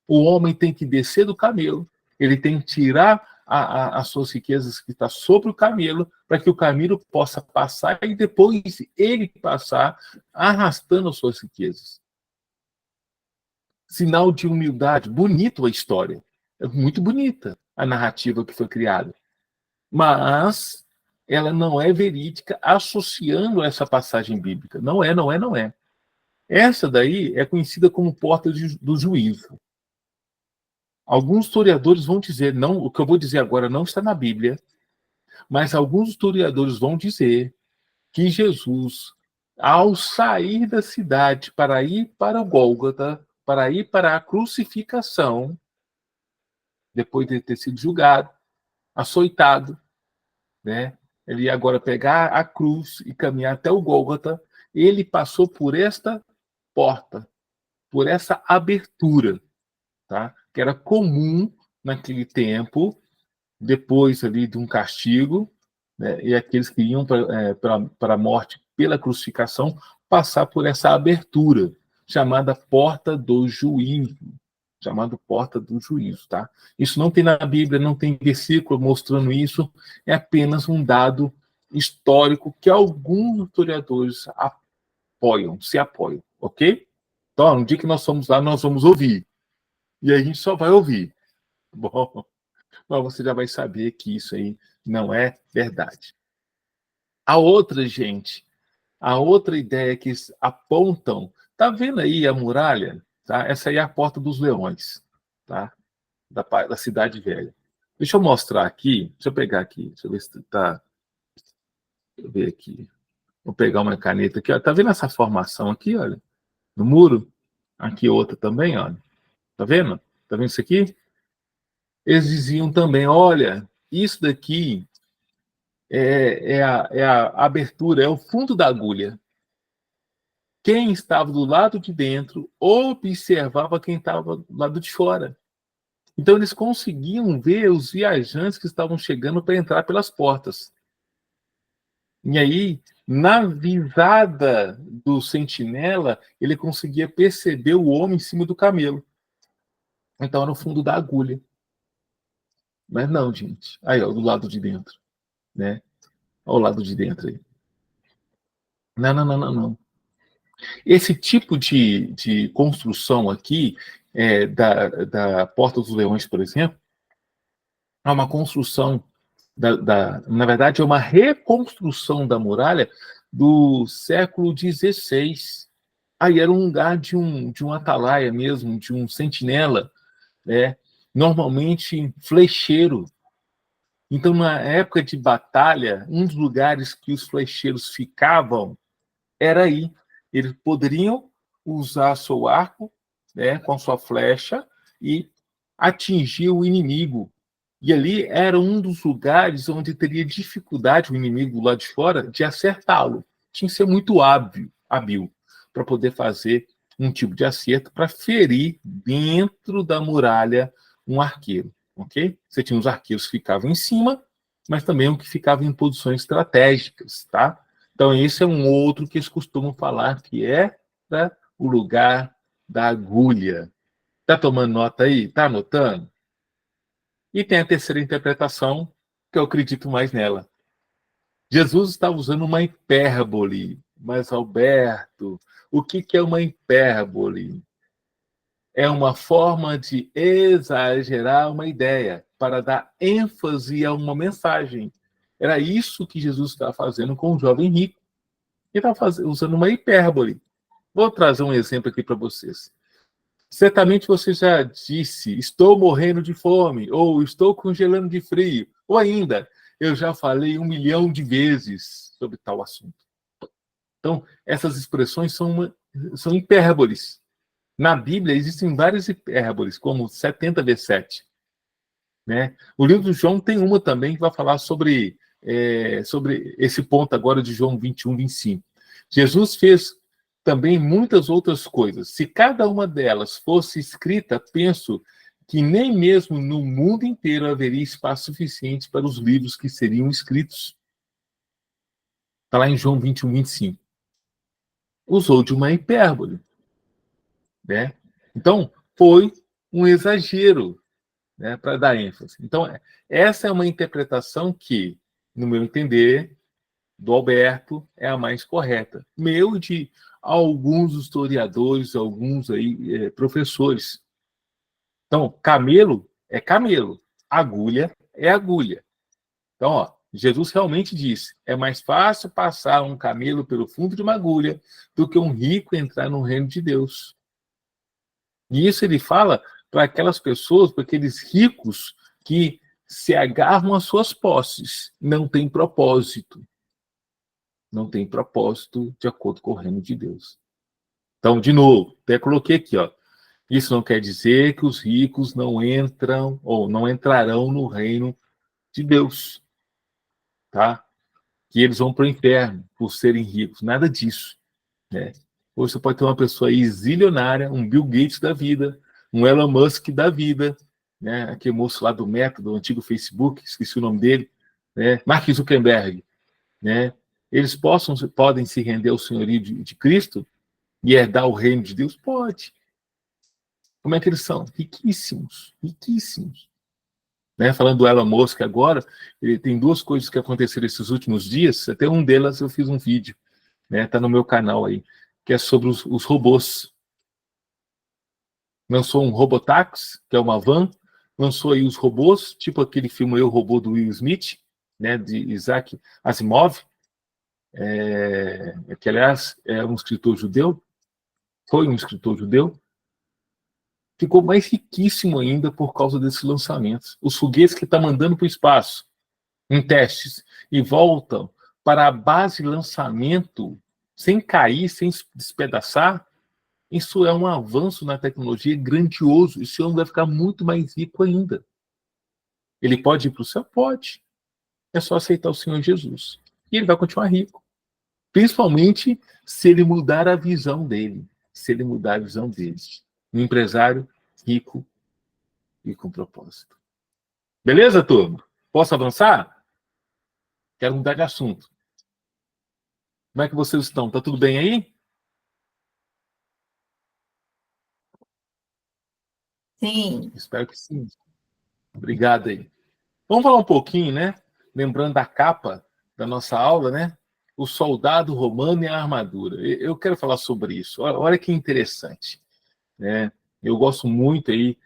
O homem tem que descer do camelo, ele tem que tirar as suas riquezas que está sobre o camelo, para que o camelo possa passar e depois ele passar arrastando as suas riquezas. Sinal de humildade. Bonito a história. É muito bonita a narrativa que foi criada. Mas ela não é verídica associando essa passagem bíblica. Não é, não é, não é. Essa daí é conhecida como porta do juízo. Alguns historiadores vão dizer, não, o que eu vou dizer agora não está na Bíblia, mas alguns historiadores vão dizer que Jesus, ao sair da cidade para ir para o Gólgota, para ir para a crucificação, depois de ter sido julgado, açoitado, né? Ele ia agora pegar a cruz e caminhar até o Gólgota, ele passou por esta porta, por essa abertura, tá? Que era comum naquele tempo, depois ali de um castigo, né? E aqueles que iam para a morte pela crucificação, passar por essa abertura, chamada porta do juízo, chamado porta do juízo, tá? Isso não tem na Bíblia, não tem versículo mostrando isso, é apenas um dado histórico que alguns historiadores se apoiam, ok? Então, no dia que nós fomos lá, nós vamos ouvir. E aí a gente só vai ouvir. Bom, mas você já vai saber que isso aí não é verdade. A outra, gente, a outra ideia que apontam, tá vendo aí a muralha? Tá? Essa aí é a Porta dos Leões, tá? Da Cidade Velha. Deixa eu mostrar aqui, deixa eu pegar aqui, deixa eu ver se tá. Deixa eu ver aqui. Vou pegar uma caneta aqui, ó. Tá vendo essa formação aqui, olha? No muro? Aqui outra também, olha. Tá vendo? Tá vendo isso aqui? Eles diziam também, olha, isso daqui é a abertura, é o fundo da agulha. Quem estava do lado de dentro observava quem estava do lado de fora. Então, eles conseguiam ver os viajantes que estavam chegando para entrar pelas portas. E aí, na visada do sentinela, ele conseguia perceber o homem em cima do camelo. Então, era no fundo da agulha. Mas não, gente. Aí, ó, do lado de dentro. Né? Olha o lado de dentro aí. Não, não, não, não, não. Esse tipo de construção aqui, da Porta dos Leões, por exemplo, é uma construção, na verdade, é uma reconstrução da muralha do século XVI. Aí era um lugar de um atalaia mesmo, de um sentinela, né? Normalmente flecheiro. Então, na época de batalha, um dos lugares que os flecheiros ficavam era aí. Eles poderiam usar seu arco, né, com sua flecha e atingir o inimigo. E ali era um dos lugares onde teria dificuldade o inimigo lá de fora de acertá-lo. Tinha que ser muito hábil para poder fazer um tipo de acerto para ferir dentro da muralha um arqueiro. Ok? Você tinha os arqueiros que ficavam em cima, mas também o que ficava em posições estratégicas, tá? Então, esse é um outro que eles costumam falar que é, né, o lugar da agulha. Está tomando nota aí? Está anotando? E tem a terceira interpretação, que eu acredito mais nela. Jesus está usando uma hipérbole. Mas, Alberto, o que é uma hipérbole? É uma forma de exagerar uma ideia para dar ênfase a uma mensagem. Era isso que Jesus estava fazendo com o jovem rico. Ele estava usando uma hipérbole. Vou trazer um exemplo aqui para vocês. Certamente você já disse, estou morrendo de fome, ou estou congelando de frio, ou ainda, eu já falei 1 milhão de vezes sobre tal assunto. Então, essas expressões são hipérboles. Na Bíblia existem várias hipérboles, como 70 vezes 7. Né? O livro de João tem uma também que vai falar sobre esse ponto agora de João 21, 25. Jesus fez também muitas outras coisas. Se cada uma delas fosse escrita, penso que nem mesmo no mundo inteiro haveria espaço suficiente para os livros que seriam escritos. Está lá em João 21, 25. Usou de uma hipérbole. Né? Então, foi um exagero, né, para dar ênfase. Então, essa é uma interpretação que, no meu entender, do Alberto, é a mais correta. Meu e de alguns historiadores, alguns aí, professores. Então, camelo é camelo, agulha é agulha. Então, ó, Jesus realmente disse, é mais fácil passar um camelo pelo fundo de uma agulha do que um rico entrar no reino de Deus. E isso ele fala para aquelas pessoas, para aqueles ricos que se agarram às suas posses, não tem propósito. Não tem propósito de acordo com o reino de Deus. Então, de novo, até coloquei aqui, ó. Isso não quer dizer que os ricos não entram ou não entrarão no reino de Deus, tá? Que eles vão para o inferno por serem ricos. Nada disso, né? Ou você pode ter uma pessoa aí zilionária, um Bill Gates da vida, um Elon Musk da vida, né? Aquele moço lá do Meta, do antigo Facebook, esqueci o nome dele, né? Mark Zuckerberg, né? Eles podem se render ao senhorio de Cristo e herdar o reino de Deus? Pode. Como é que eles são? Riquíssimos, riquíssimos. Né? Falando do Elon Musk agora, ele tem 2 coisas que aconteceram esses últimos dias, até um delas eu fiz um vídeo, né? Tá no meu canal aí, que é sobre os robôs. Lançou um robotáxi, que é uma van, lançou aí os robôs, tipo aquele filme O Robô do Will Smith, né, de Isaac Asimov, que aliás é um escritor judeu, foi um escritor judeu, ficou mais riquíssimo ainda por causa desses lançamentos. Os foguetes que está mandando para o espaço, em testes, e voltam para a base de lançamento, sem cair, sem despedaçar, isso é um avanço na tecnologia grandioso. Esse homem vai ficar muito mais rico ainda. Ele pode ir para o céu? Pode. É só aceitar o Senhor Jesus. E ele vai continuar rico. Principalmente se ele mudar a visão dele. Se ele mudar a visão dele. Um empresário rico e com propósito. Beleza, turma? Posso avançar? Quero mudar de assunto. Como é que vocês estão? Tá tudo bem aí? Sim. Espero que sim. Obrigado aí. Vamos falar um pouquinho, né? Lembrando da capa da nossa aula, né? O soldado romano e a armadura. Eu quero falar sobre isso. Olha que interessante, né? Eu gosto muito aí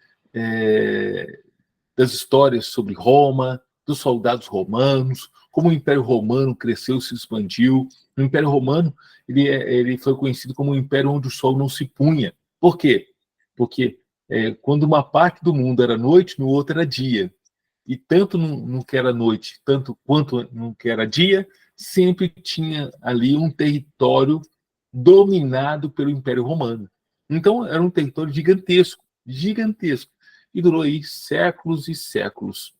das histórias sobre Roma, dos soldados romanos, como o Império Romano cresceu, se expandiu. O Império Romano ele foi conhecido como o Império onde o sol não se punha. Por quê? Porque quando uma parte do mundo era noite, no outro era dia. E tanto no que era noite, tanto quanto no que era dia, sempre tinha ali um território dominado pelo Império Romano. Então, era um território gigantesco, gigantesco. E durou aí séculos e séculos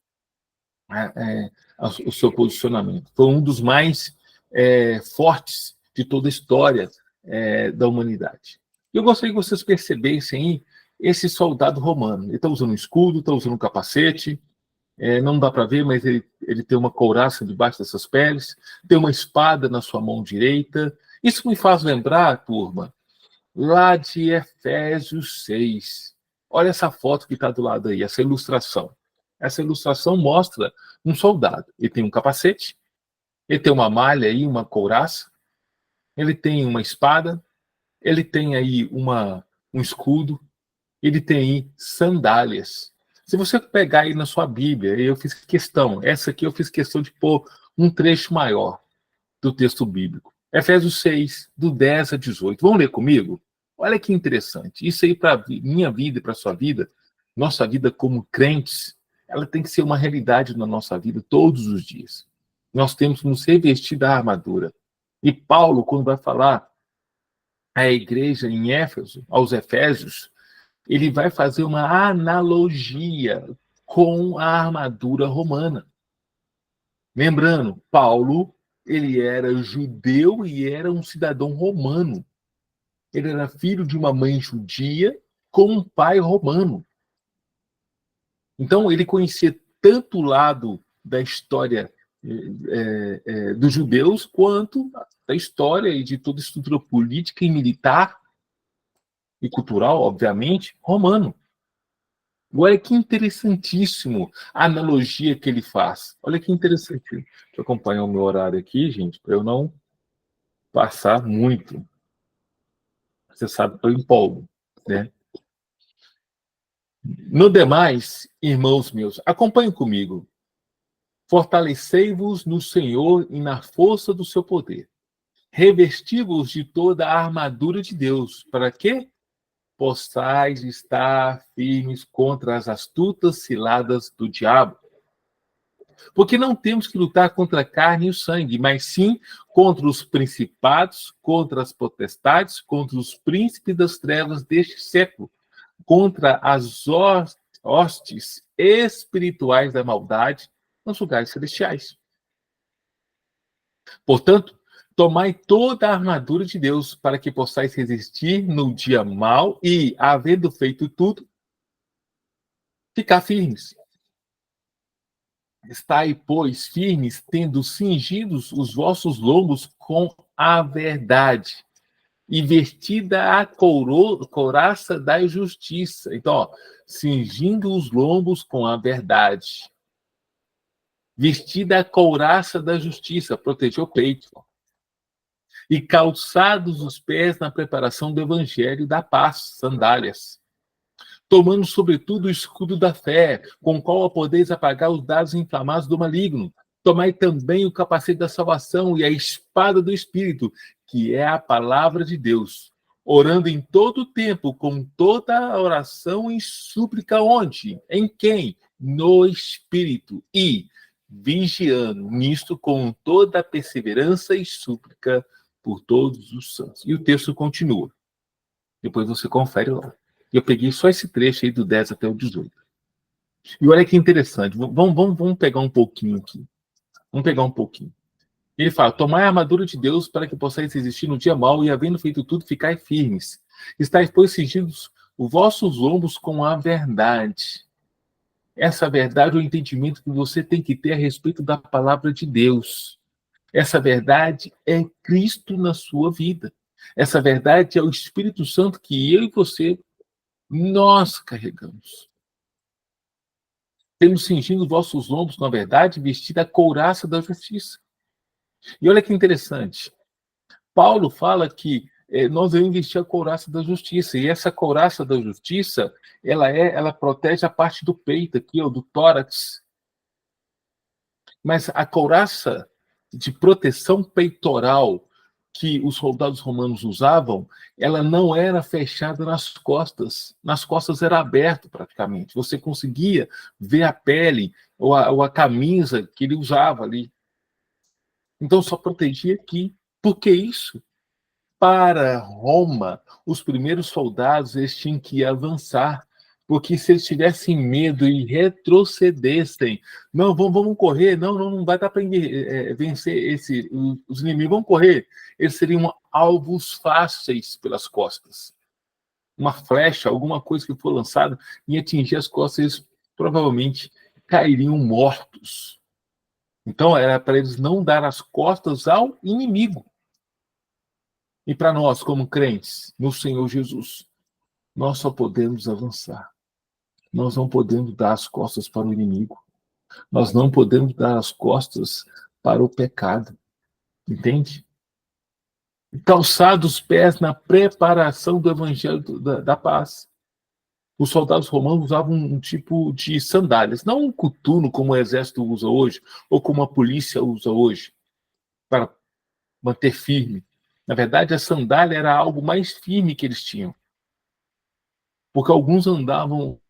o seu posicionamento. Foi um dos mais fortes de toda a história da humanidade. Eu gostaria que vocês percebessem aí esse soldado romano. Ele está usando um escudo, está usando um capacete, não dá para ver, mas ele tem uma couraça debaixo dessas peles, tem uma espada na sua mão direita. Isso me faz lembrar, turma, lá de Efésios 6. Olha essa foto que está do lado aí, essa ilustração. Essa ilustração mostra um soldado. Ele tem um capacete, ele tem uma malha aí, uma couraça, ele tem uma espada, ele tem aí um escudo, ele tem aí sandálias. Se você pegar aí na sua Bíblia, eu fiz questão, essa aqui eu fiz questão de pôr um trecho maior do texto bíblico. Efésios 6, do 10 a 18. Vamos ler comigo? Olha que interessante. Isso aí para minha vida e para a sua vida, nossa vida como crentes, ela tem que ser uma realidade na nossa vida todos os dias. Nós temos que nos revestir da armadura. E Paulo, quando vai falar à igreja em Éfeso, aos Efésios, ele vai fazer uma analogia com a armadura romana. Lembrando, Paulo, ele era judeu e era um cidadão romano. Ele era filho de uma mãe judia com um pai romano. Então, ele conhecia tanto o lado da história dos judeus, quanto da história e de toda a estrutura política e militar e cultural, obviamente, romano. Olha que interessantíssimo a analogia que ele faz. Olha que interessante. Deixa eu acompanhar o meu horário aqui, gente, para eu não passar muito. Você sabe que eu empolgo, né? No demais, irmãos meus, acompanhem comigo. Fortalecei-vos no Senhor e na força do seu poder. Revesti-vos de toda a armadura de Deus. Para quê? Possais estar firmes contra as astutas ciladas do diabo. Porque não temos que lutar contra a carne e o sangue, mas sim contra os principados, contra as potestades, contra os príncipes das trevas deste século, contra as hostes espirituais da maldade nos lugares celestiais. Portanto, tomai toda a armadura de Deus para que possais resistir no dia mau e, havendo feito tudo, ficar firmes. Estai, pois, firmes, tendo cingidos os vossos lombos com a verdade e vestida a couraça da justiça. Então, ó, cingindo os lombos com a verdade. Vestida a couraça da justiça, proteger o peito. E calçados os pés na preparação do evangelho da paz, sandálias. Tomando, sobretudo, o escudo da fé, com o qual podeis apagar os dardos inflamados do maligno. Tomai também o capacete da salvação e a espada do Espírito, que é a palavra de Deus, orando em todo o tempo, com toda a oração e súplica, onde? Em quem? No Espírito. E vigiando nisto com toda a perseverança e súplica por todos os santos. E o texto continua. Depois você confere lá. Eu peguei só esse trecho aí do 10 até o 18. E olha que interessante. Vamos pegar um pouquinho aqui. Vamos pegar um pouquinho. Ele fala, tomai a armadura de Deus para que possais resistir no dia mau e, havendo feito tudo, ficai firmes. Estais, pois, cingidos os vossos lombos com a verdade. Essa verdade é o entendimento que você tem que ter a respeito da palavra de Deus. Essa verdade é Cristo na sua vida. Essa verdade é o Espírito Santo que eu e você, nós carregamos. Temos cingindo os vossos lombos com a verdade, vestida a couraça da justiça. E olha que interessante. Paulo fala que nós devemos vestir a couraça da justiça. E essa couraça da justiça, ela protege a parte do peito aqui, ó, do tórax. Mas a couraça de proteção peitoral que os soldados romanos usavam, ela não era fechada nas costas. Nas costas era aberto praticamente. Você conseguia ver a pele ou a camisa que ele usava ali. Então só protegia aqui. Por que isso? Para Roma, os primeiros soldados eles tinham que avançar, porque se eles tivessem medo e retrocedessem, não, vamos correr, não vai dar para vencer os inimigos, vamos correr, eles seriam alvos fáceis pelas costas. Uma flecha, alguma coisa que for lançada, e atingir as costas, eles provavelmente cairiam mortos. Então, era para eles não dar as costas ao inimigo. E para nós, como crentes no Senhor Jesus, nós só podemos avançar. Nós não podemos dar as costas para o inimigo. Nós não podemos dar as costas para o pecado. Entende? Calçar os pés na preparação do evangelho da paz. Os soldados romanos usavam um tipo de sandálias, não um coturno como o exército usa hoje, ou como a polícia usa hoje, para manter firme. Na verdade, a sandália era algo mais firme que eles tinham. Porque alguns andavam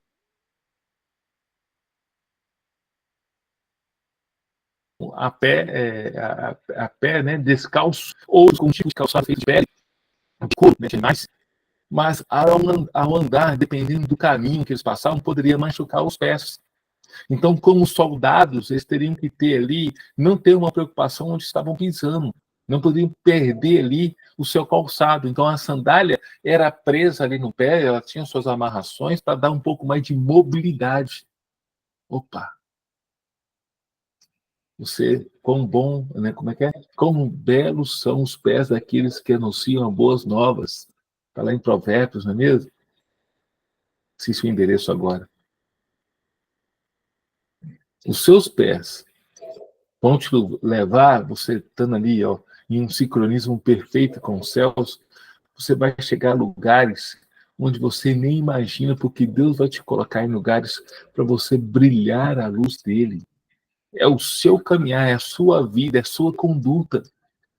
a pé, né, descalço, ou com um tipo de calçado feito de pele, de couro, né, de animais. Mas ao andar, dependendo do caminho que eles passavam, poderia machucar os pés. Então, como soldados, eles teriam que ter ali, não ter uma preocupação onde estavam pisando, não poderiam perder ali o seu calçado. Então, a sandália era presa ali no pé, ela tinha suas amarrações para dar um pouco mais de mobilidade. Opa! Você, quão bom, né? Como é que é? Quão belos são os pés daqueles que anunciam boas novas. Está lá em Provérbios, não é mesmo? Esqueci o endereço agora. Os seus pés vão te levar, você estando ali, ó, em um sincronismo perfeito com os céus, você vai chegar a lugares onde você nem imagina, porque Deus vai te colocar em lugares para você brilhar a luz dele. É o seu caminhar, é a sua vida, é a sua conduta,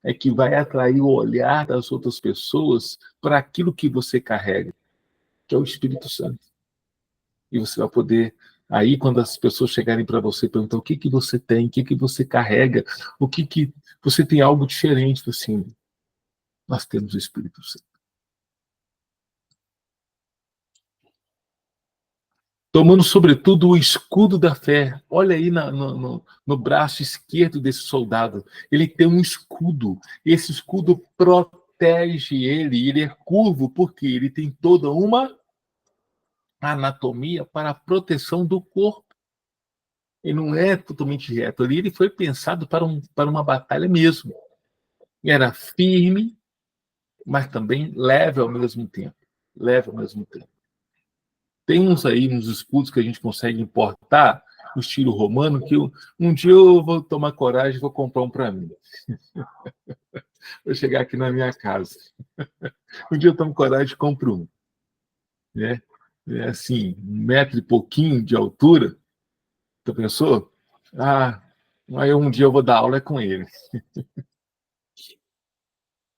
é que vai atrair o olhar das outras pessoas para aquilo que você carrega, que é o Espírito Santo. E você vai poder, aí quando as pessoas chegarem para você, perguntar o que você tem, o que você carrega, o que você tem algo diferente, assim, nós temos o Espírito Santo. Tomando, sobretudo, o escudo da fé. Olha aí no braço esquerdo desse soldado. Ele tem um escudo. Esse escudo protege ele. Ele é curvo porque ele tem toda uma anatomia para a proteção do corpo. Ele não é totalmente reto. Ali ele foi pensado para uma batalha mesmo. Era firme, mas também leve ao mesmo tempo. Leve ao mesmo tempo. Tem uns escudos que a gente consegue importar, no estilo romano, que um dia eu vou tomar coragem e vou comprar um para mim. Vou chegar aqui na minha casa. Um dia eu tomo coragem e compro um. Né? É assim, 1 metro e pouquinho de altura. Tu pensou? Aí um dia eu vou dar aula com ele.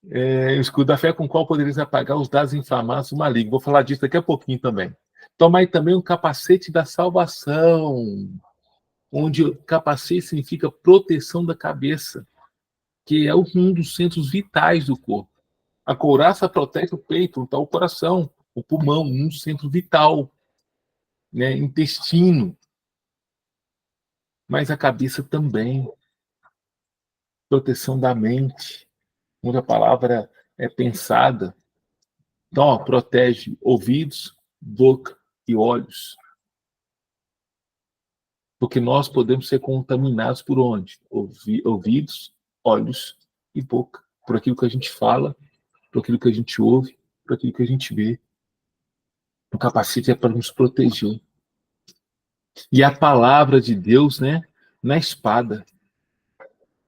O escudo da fé com o qual podereis apagar os dados inflamados do maligno. Vou falar disso daqui a pouquinho também. Tomai também o capacete da salvação, onde o capacete significa proteção da cabeça, que é um dos centros vitais do corpo. A couraça protege o peito, então o coração, o pulmão, um centro vital, né? Intestino. Mas a cabeça também. Proteção da mente, onde a palavra é pensada. Então, ó, protege ouvidos, boca e olhos. Porque nós podemos ser contaminados por onde? Ouvidos, olhos e boca. Por aquilo que a gente fala, por aquilo que a gente ouve, por aquilo que a gente vê. O capacete é para nos proteger. E a palavra de Deus, né? Na espada.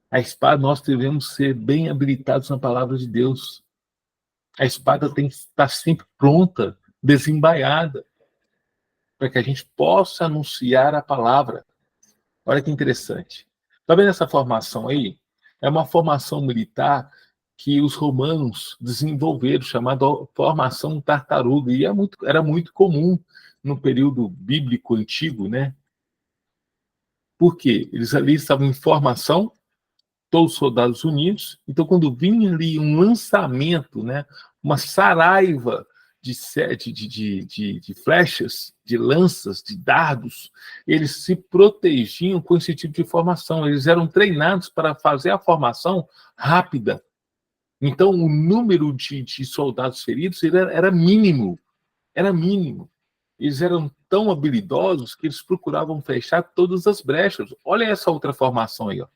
A espada, nós devemos ser bem habilitados na palavra de Deus. A espada tem que estar sempre pronta, desembaiada, para que a gente possa anunciar a palavra. Olha que interessante. Está vendo essa formação aí? É uma formação militar que os romanos desenvolveram, chamada formação tartaruga. E era muito comum no período bíblico antigo, né? Por quê? Eles ali estavam em formação, todos os soldados unidos. Então, quando vinha ali um lançamento, né? Uma saraiva de flechas, de lanças, de dardos, eles se protegiam com esse tipo de formação. Eles eram treinados para fazer a formação rápida. Então, o número de soldados feridos era mínimo. Era mínimo. Eles eram tão habilidosos que eles procuravam fechar todas as brechas. Olha essa outra formação aí. Ó.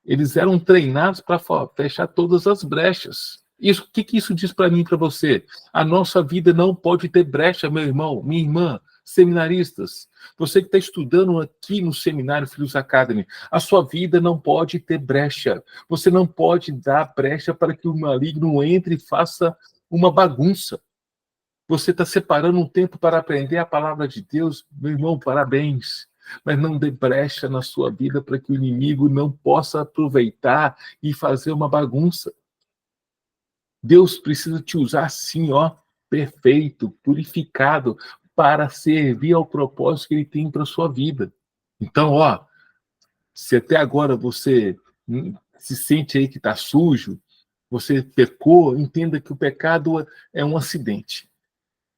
Eles eram treinados para fechar todas as brechas. O que isso diz para mim e para você? A nossa vida não pode ter brecha, meu irmão, minha irmã, seminaristas. Você que está estudando aqui no seminário Filhos Academy, a sua vida não pode ter brecha. Você não pode dar brecha para que o maligno entre e faça uma bagunça. Você está separando um tempo para aprender a palavra de Deus, meu irmão, parabéns. Mas não dê brecha na sua vida para que o inimigo não possa aproveitar e fazer uma bagunça. Deus precisa te usar assim, ó, perfeito, purificado, para servir ao propósito que Ele tem para a sua vida. Então, ó, se até agora você se sente aí que está sujo, você pecou, entenda que o pecado é um acidente.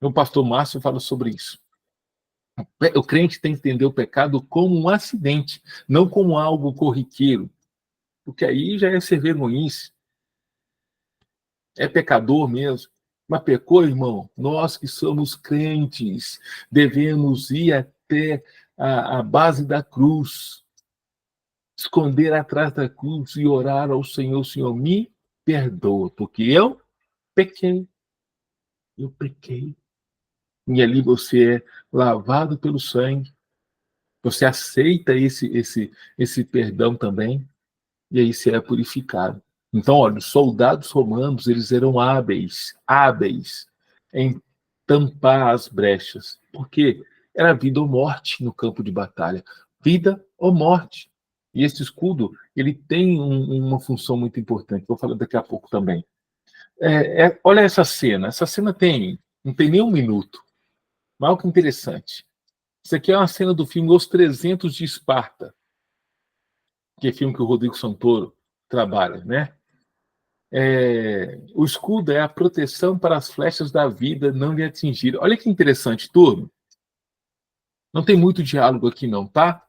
O pastor Márcio fala sobre isso. O crente tem que entender o pecado como um acidente, não como algo corriqueiro, porque aí já é ser vergonhice. É pecador mesmo. Mas pecou, irmão? Nós que somos crentes, devemos ir até a base da cruz, esconder atrás da cruz e orar ao Senhor: Senhor, me perdoa, porque eu pequei. Eu pequei. E ali você é lavado pelo sangue, você aceita esse perdão também, e aí você é purificado. Então, olha, os soldados romanos, eles eram hábeis em tampar as brechas, porque era vida ou morte no campo de batalha, vida ou morte. E esse escudo, ele tem uma função muito importante, vou falar daqui a pouco também. Olha essa cena não tem nem um minuto, mas olha que interessante. Isso aqui é uma cena do filme Os 300 de Esparta, que é filme que o Rodrigo Santoro trabalha, né? O escudo é a proteção para as flechas da vida não lhe atingirem. Olha que interessante, turma. Não tem muito diálogo aqui não, tá?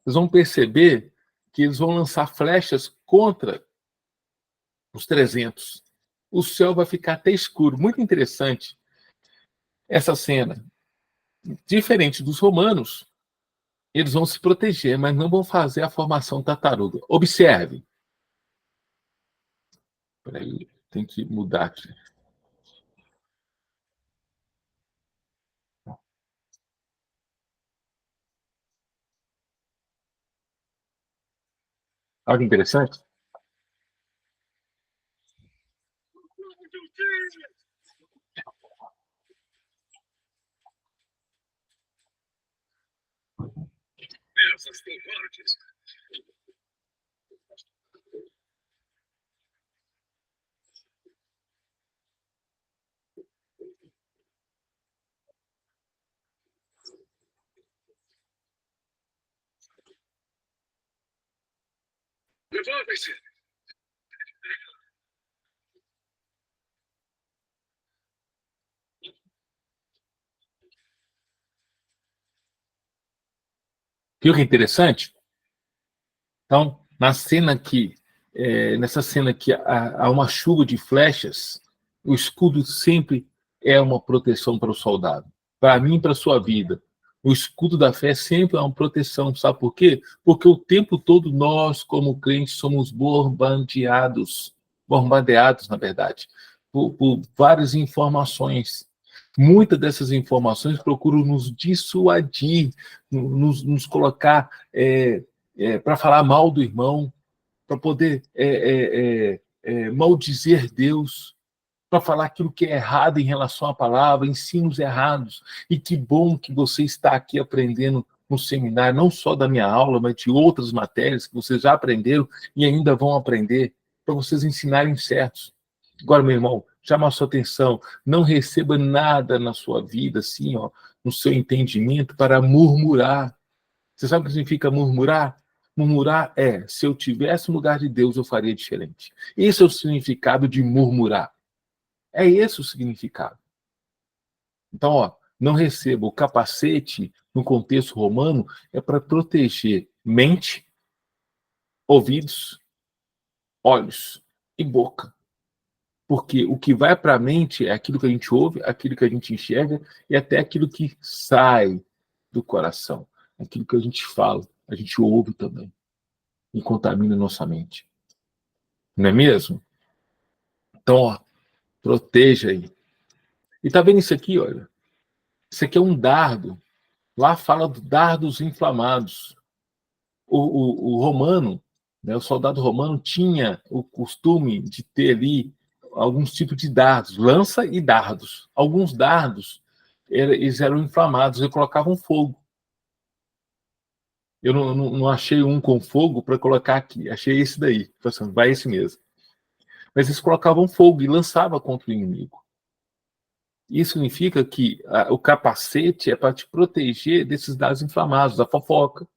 Vocês vão perceber que eles vão lançar flechas contra os 300. O céu vai ficar até escuro. Muito interessante essa cena. Diferente dos romanos, eles vão se proteger, mas não vão fazer a formação tartaruga. Observe. Peraí, tem que mudar aqui. Olha que interessante. Essas covardes. Levanta-se. Viu que interessante? Então, nessa cena aqui, há uma chuva de flechas, o escudo sempre é uma proteção para o soldado. Para mim e para a sua vida. O escudo da fé sempre é uma proteção, sabe por quê? Porque o tempo todo nós, como crentes, somos bombardeados, na verdade, por várias informações. Muitas dessas informações procuram nos dissuadir, nos colocar para falar mal do irmão, para poder maldizer Deus, para falar aquilo que é errado em relação à palavra, ensinos errados. E que bom que você está aqui aprendendo no seminário, não só da minha aula, mas de outras matérias que vocês já aprenderam e ainda vão aprender, para vocês ensinarem certos. Agora, meu irmão, chama a sua atenção, não receba nada na sua vida, assim, ó, no seu entendimento, para murmurar. Você sabe o que significa murmurar? Murmurar é, se eu tivesse no lugar de Deus, eu faria diferente. Esse é o significado de murmurar. É esse o significado. Então, ó, não receba. O capacete, no contexto romano, é para proteger mente, ouvidos, olhos e boca. Porque o que vai para a mente é aquilo que a gente ouve, aquilo que a gente enxerga e até aquilo que sai do coração. Aquilo que a gente fala, a gente ouve também. E contamina nossa mente. Não é mesmo? Então, ó, proteja aí. E tá vendo isso aqui, olha? Isso aqui é um dardo. Lá fala de dardos inflamados. O romano, né, o soldado romano tinha o costume de ter ali alguns tipos de dardos, lança e dardos. Alguns dardos, eles eram inflamados e colocavam fogo. Eu não achei um com fogo para colocar aqui. Achei esse daí. Assim, vai esse mesmo. Mas eles colocavam fogo e lançavam contra o inimigo. Isso significa que o capacete é para te proteger desses dardos inflamados, da fofoca.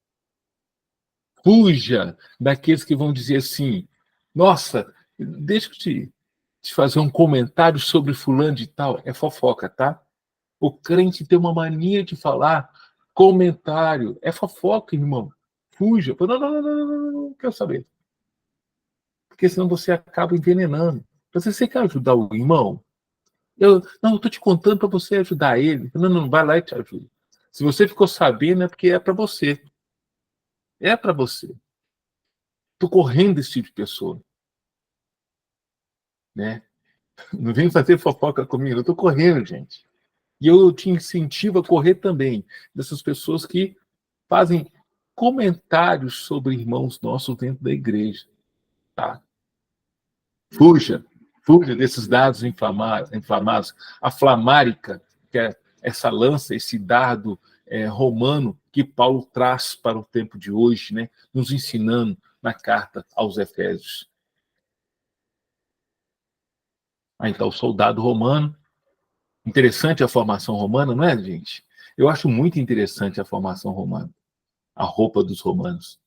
Fuja daqueles que vão dizer assim, nossa, deixa eu te fazer um comentário sobre fulano de tal. É fofoca, tá? O crente tem uma mania de falar comentário. É fofoca, irmão. Fuja. Não quero saber. Porque senão você acaba envenenando. Você quer ajudar o irmão? Eu estou te contando para você ajudar ele. Não, vai lá e te ajuda. Se você ficou sabendo, é porque é para você. É para você. Estou correndo desse tipo de pessoa. Né? Não vem fazer fofoca comigo. Eu estou correndo, gente. E eu te incentivo a correr também dessas pessoas que fazem comentários sobre irmãos nossos dentro da igreja. Tá? Fuja desses dados inflamados. A flamárica, que é essa lança, esse dardo romano que Paulo traz para o tempo de hoje, né, nos ensinando na carta aos Efésios. Então, o soldado romano, interessante a formação romana, não é, gente? Eu acho muito interessante a formação romana, a roupa dos romanos.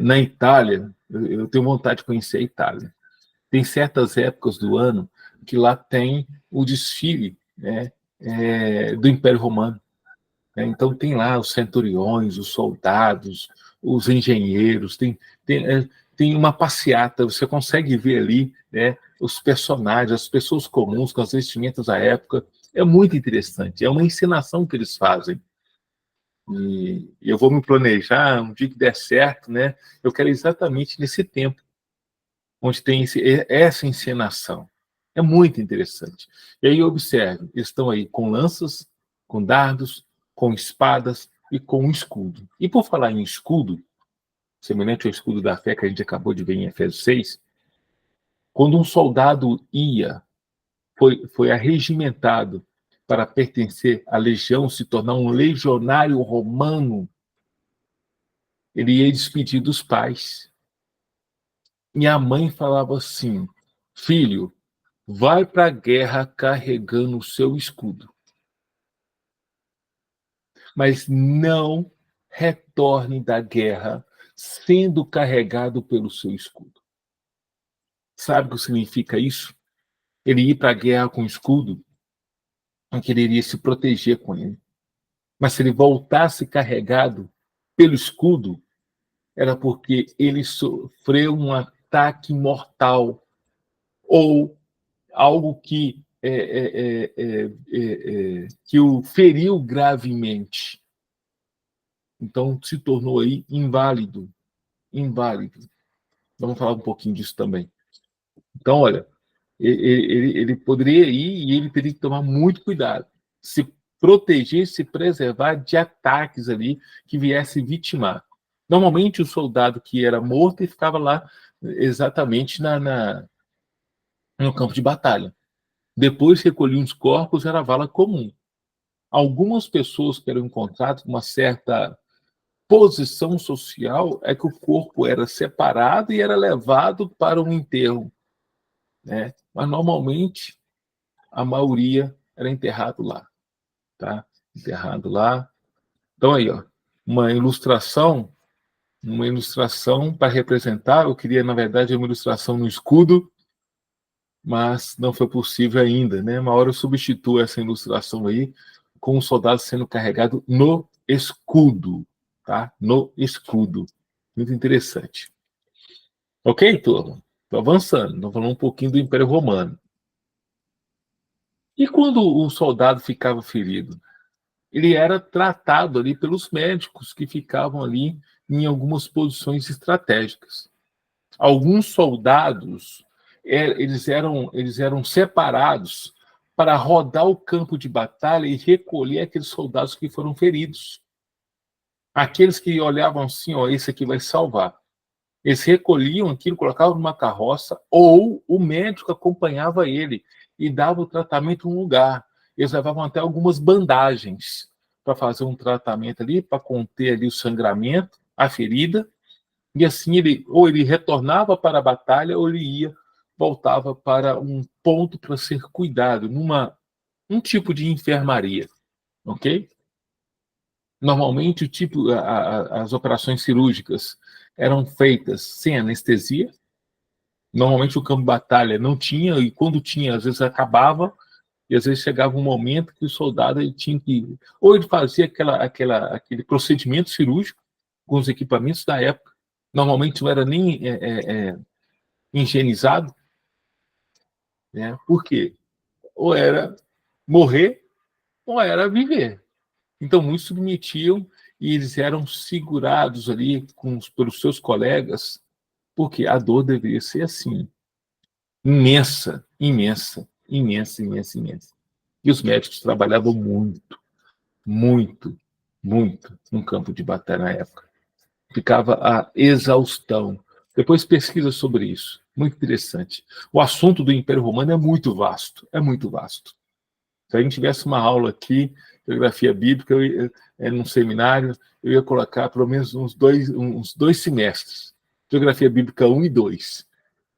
Na Itália, eu tenho vontade de conhecer a Itália. Tem certas épocas do ano que lá tem o desfile, né, do Império Romano. Né? Então tem lá os centuriões, os soldados, os engenheiros, tem uma passeata, você consegue ver ali, né, os personagens, as pessoas comuns com as vestimentas da época. É muito interessante, é uma encenação que eles fazem. E eu vou me planejar, um dia que der certo, né, eu quero exatamente nesse tempo, onde tem essa encenação. É muito interessante. E aí observe, eles estão aí com lanças, com dardos, com espadas e com um escudo. E por falar em escudo, semelhante ao escudo da fé que a gente acabou de ver em Efésios 6, quando um soldado foi arregimentado para pertencer à legião, se tornar um legionário romano, ele ia despedir dos pais. E a mãe falava assim, filho, vai para a guerra carregando o seu escudo. Mas não retorne da guerra sendo carregado pelo seu escudo. Sabe o que significa isso? Ele ir para a guerra com o escudo, não quereria se proteger com ele. Mas se ele voltasse carregado pelo escudo, era porque ele sofreu um ataque mortal ou algo que que o feriu gravemente. Então, se tornou aí inválido. Vamos falar um pouquinho disso também. Então, olha, ele poderia ir e ele teria que tomar muito cuidado. Se proteger, se preservar de ataques ali que viessem vitimar. Normalmente, o soldado que era morto ele ficava lá exatamente no campo de batalha. Depois recolhiam os corpos, era vala comum. Algumas pessoas que eram encontradas com uma certa posição social é que o corpo era separado e era levado para um enterro, né? Mas normalmente a maioria era enterrado lá, tá? Enterrado lá. Então aí, ó, uma ilustração para representar. Eu queria, na verdade, uma ilustração no escudo, mas não foi possível ainda, né? Uma hora eu substituo essa ilustração aí com um soldado sendo carregado no escudo, tá? No escudo. Muito interessante. Ok, turma? Estou avançando. Estou falando um pouquinho do Império Romano. E quando o soldado ficava ferido? Ele era tratado ali pelos médicos que ficavam ali em algumas posições estratégicas. Alguns soldados, eles eram separados para rodar o campo de batalha e recolher aqueles soldados que foram feridos. Aqueles que olhavam assim, ó, esse aqui vai salvar. Eles recolhiam aquilo, colocavam numa carroça, ou o médico acompanhava ele e dava o tratamento em um lugar. Eles levavam até algumas bandagens para fazer um tratamento ali, para conter ali o sangramento, a ferida, e assim ele retornava para a batalha ou ele voltava para um ponto para ser cuidado, um tipo de enfermaria, ok? Normalmente as operações cirúrgicas eram feitas sem anestesia. Normalmente o campo de batalha não tinha, e quando tinha, às vezes acabava, e às vezes chegava um momento que o soldado ele tinha que... Ou ele fazia aquele procedimento cirúrgico com os equipamentos da época. Normalmente não era nem higienizado. Né? Por quê? Ou era morrer, ou era viver. Então, muitos submetiam e eles eram segurados ali pelos seus colegas, porque a dor deveria ser assim, imensa, imensa, imensa, imensa, imensa. E os médicos trabalhavam muito, muito, muito no campo de batalha na época. Ficava a exaustão. Depois pesquisa sobre isso. Muito interessante. O assunto do Império Romano é muito vasto, é muito vasto. Se a gente tivesse uma aula aqui, geografia bíblica, num seminário, eu ia colocar pelo menos uns dois semestres. Geografia bíblica 1 e 2.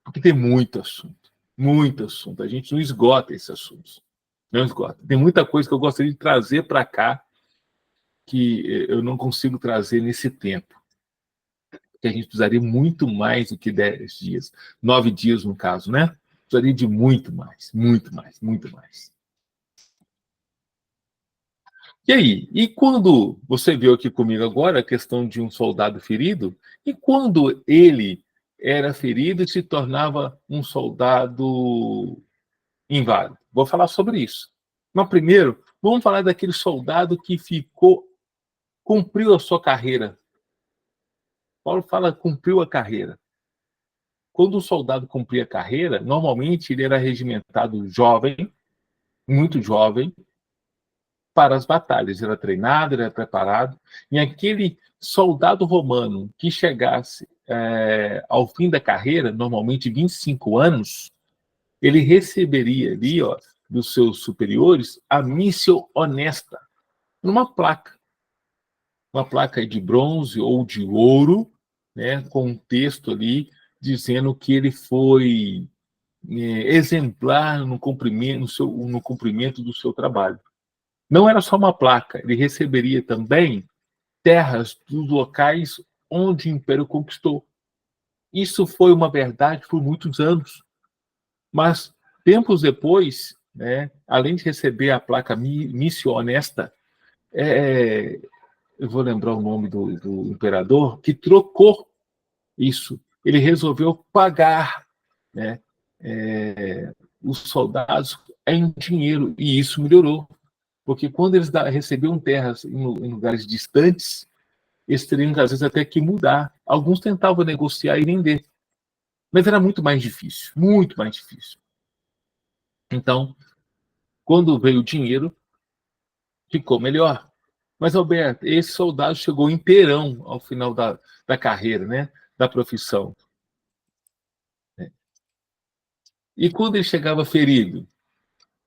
Porque tem muito assunto. Muito assunto. A gente não esgota esses assuntos. Não esgota. Tem muita coisa que eu gostaria de trazer para cá que eu não consigo trazer nesse tempo. Que a gente precisaria muito mais do que 10 dias. 9 dias, no caso, né? Precisaria de muito mais, muito mais, muito mais. E aí? E quando você viu aqui comigo agora a questão de um soldado ferido, e quando ele era ferido e se tornava um soldado inválido? Vou falar sobre isso. Mas primeiro, vamos falar daquele soldado que cumpriu a sua carreira. Paulo fala cumpriu a carreira. Quando o soldado cumpria a carreira, normalmente ele era regimentado jovem, muito jovem, para as batalhas. Era treinado, era preparado. E aquele soldado romano que chegasse ao fim da carreira, normalmente 25 anos, ele receberia ali, ó, dos seus superiores, a missio honesta, numa placa. Uma placa de bronze ou de ouro, né, com um texto ali dizendo que ele foi exemplar no cumprimento do seu trabalho. Não era só uma placa, ele receberia também terras dos locais onde o Império conquistou. Isso foi uma verdade por muitos anos. Mas, tempos depois, né, além de receber a placa Missio Honesta, eu vou lembrar o nome do imperador, que trocou isso. Ele resolveu pagar, né, os soldados em dinheiro, e isso melhorou. Porque quando eles recebiam terras em lugares distantes, eles teriam, às vezes, até que mudar. Alguns tentavam negociar e vender, mas era muito mais difícil, muito mais difícil. Então, quando veio o dinheiro, ficou melhor. Mas, Alberto, esse soldado chegou inteirão ao final da carreira, né? Da profissão. E quando ele chegava ferido,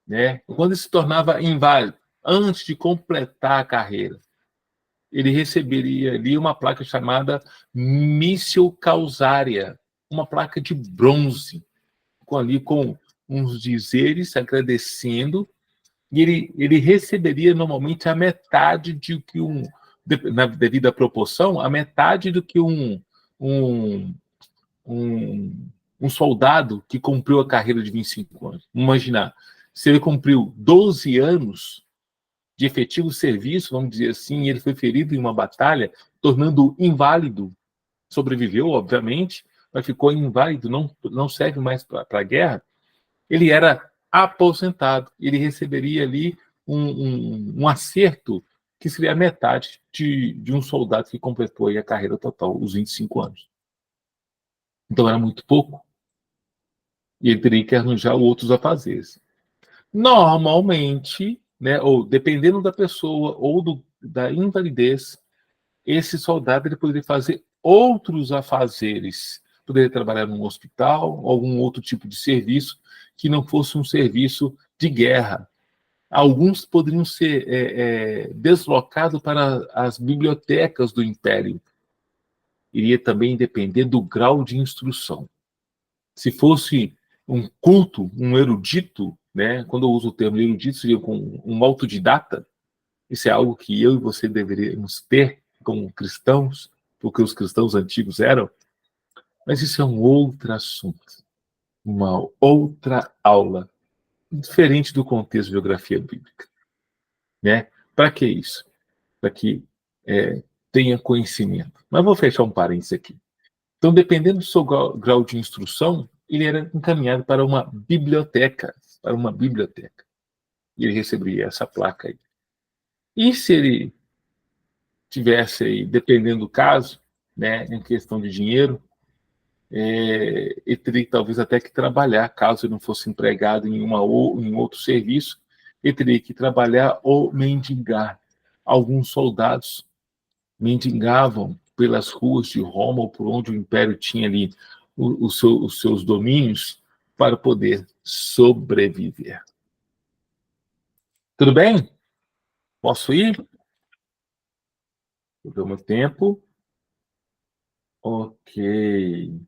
né? Quando ele se tornava inválido, antes de completar a carreira, ele receberia ali uma placa chamada Missio Causaria, uma placa de bronze, com uns dizeres agradecendo, e ele receberia normalmente a metade de que na devida proporção, a metade do que um, um soldado que cumpriu a carreira de 25 anos. Imaginar, se ele cumpriu 12 anos de efetivo serviço, vamos dizer assim, e ele foi ferido em uma batalha, tornando-o inválido, sobreviveu, obviamente, mas ficou inválido, não serve mais para a guerra, ele era aposentado, ele receberia ali um acerto que seria a metade de um soldado que completou aí a carreira total, os 25 anos. Então era muito pouco, e ele teria que arranjar outros afazeres. Normalmente, né, ou dependendo da pessoa ou da invalidez, esse soldado ele poderia fazer outros afazeres, poderia trabalhar num hospital, ou algum outro tipo de serviço que não fosse um serviço de guerra. Alguns poderiam ser deslocados para as bibliotecas do Império. Iria também depender do grau de instrução. Se fosse um culto, um erudito, né? Quando eu uso o termo erudito, seria com um autodidata. Isso é algo que eu e você deveríamos ter como cristãos, porque os cristãos antigos eram. Mas isso é um outro assunto, uma outra aula, diferente do contexto de geografia bíblica. Né? Para que isso? Para que tenha conhecimento. Mas vou fechar um parênteses aqui. Então, dependendo do seu grau de instrução, ele era encaminhado para uma biblioteca, E ele receberia essa placa aí. E se ele tivesse aí, dependendo do caso, né, em questão de dinheiro, ele teria talvez até que trabalhar, caso ele não fosse empregado em outro serviço, ele teria que trabalhar ou mendigar. Alguns soldados mendigavam pelas ruas de Roma ou por onde o Império tinha ali os seus domínios para poder sobreviver. Tudo bem? Posso ir? Vou ver o meu tempo. Ok.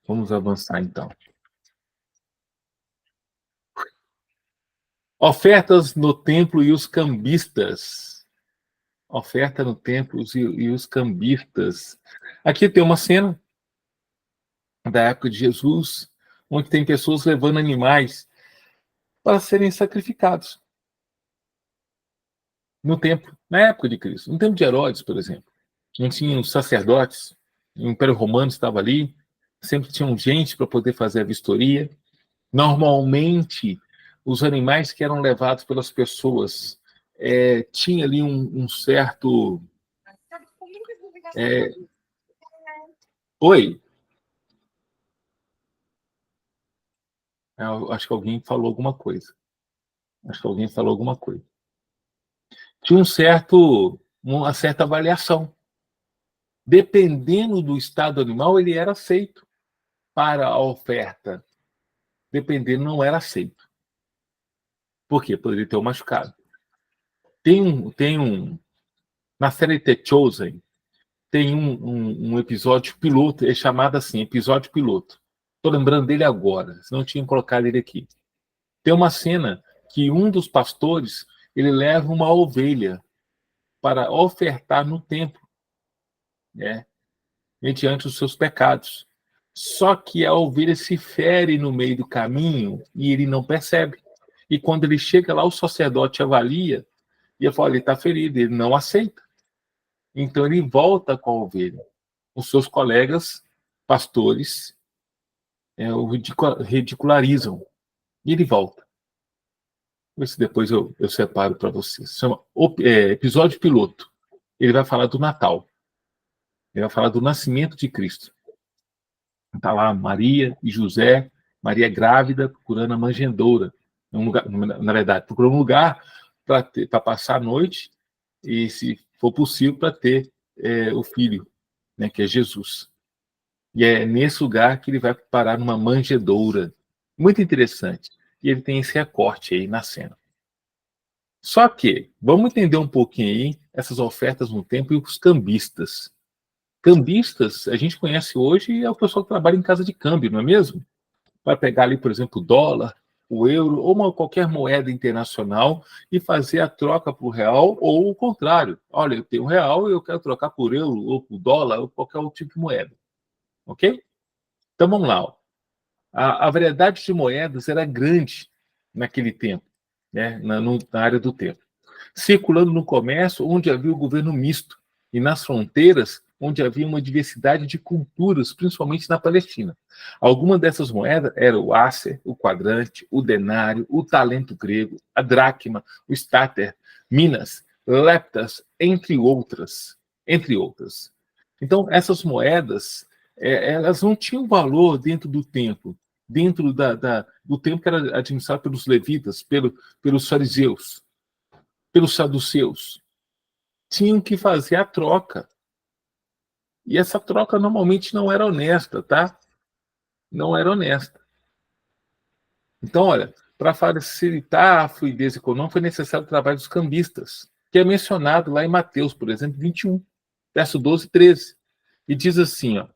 Vamos avançar, então. Ofertas no templo e os cambistas. Oferta no templo e os cambistas. Aqui tem uma cena da época de Jesus, onde tem pessoas levando animais para serem sacrificados no templo, na época de Cristo. No tempo de Herodes, por exemplo, não tinham sacerdotes, o Império Romano estava ali, sempre tinham gente para poder fazer a vistoria. Normalmente, os animais que eram levados pelas pessoas tinha ali um certo... Oi? Eu acho que alguém falou alguma coisa. Tinha uma certa avaliação. Dependendo do estado animal, ele era aceito para a oferta. Dependendo, não era aceito. Por quê? Poderia ter um machucado. Na série The Chosen, tem um episódio piloto, é chamado assim, episódio piloto. Estou lembrando dele agora, senão tinha colocado ele aqui. Tem uma cena que um dos pastores, ele leva uma ovelha para ofertar no templo, né, mediante os seus pecados. Só que a ovelha se fere no meio do caminho e ele não percebe. E quando ele chega lá, o sacerdote avalia e ele fala, ele está ferido, ele não aceita. Então ele volta com a ovelha. Os seus colegas pastores o ridicularizam. E ele volta. Vê se depois eu separo para vocês. Se chama episódio piloto. Ele vai falar do Natal. Ele vai falar do nascimento de Cristo. Está lá Maria e José, Maria grávida, procurando a manjedoura. Na verdade, procurando um lugar para passar a noite e, se for possível, para ter o filho, né, que é Jesus. E é nesse lugar que ele vai parar numa manjedoura. Muito interessante. E ele tem esse recorte aí na cena. Só que, vamos entender um pouquinho aí essas ofertas no tempo e os cambistas. Cambistas, a gente conhece hoje, é o pessoal que trabalha em casa de câmbio, não é mesmo? Vai pegar ali, por exemplo, o dólar, o euro ou qualquer moeda internacional e fazer a troca por real ou o contrário. Olha, eu tenho real e eu quero trocar por euro ou por dólar ou qualquer outro tipo de moeda. Ok? Então vamos lá. Ó. A variedade de moedas era grande naquele tempo, né? Na área do tempo. Circulando no comércio, onde havia o governo misto, e nas fronteiras, onde havia uma diversidade de culturas, principalmente na Palestina. Algumas dessas moedas eram o ácer, o quadrante, o denário, o talento grego, a dracma, o stater, minas, leptas, entre outras. Entre outras. Então, essas moedas, elas não tinham valor dentro do templo, dentro do templo que era administrado pelos levitas, pelos fariseus, pelos saduceus. Tinham que fazer a troca. E essa troca normalmente não era honesta, tá? Não era honesta. Então, olha, para facilitar a fluidez econômica foi necessário o trabalho dos cambistas, que é mencionado lá em Mateus, por exemplo, 21, verso 12 e 13. E diz assim, ó: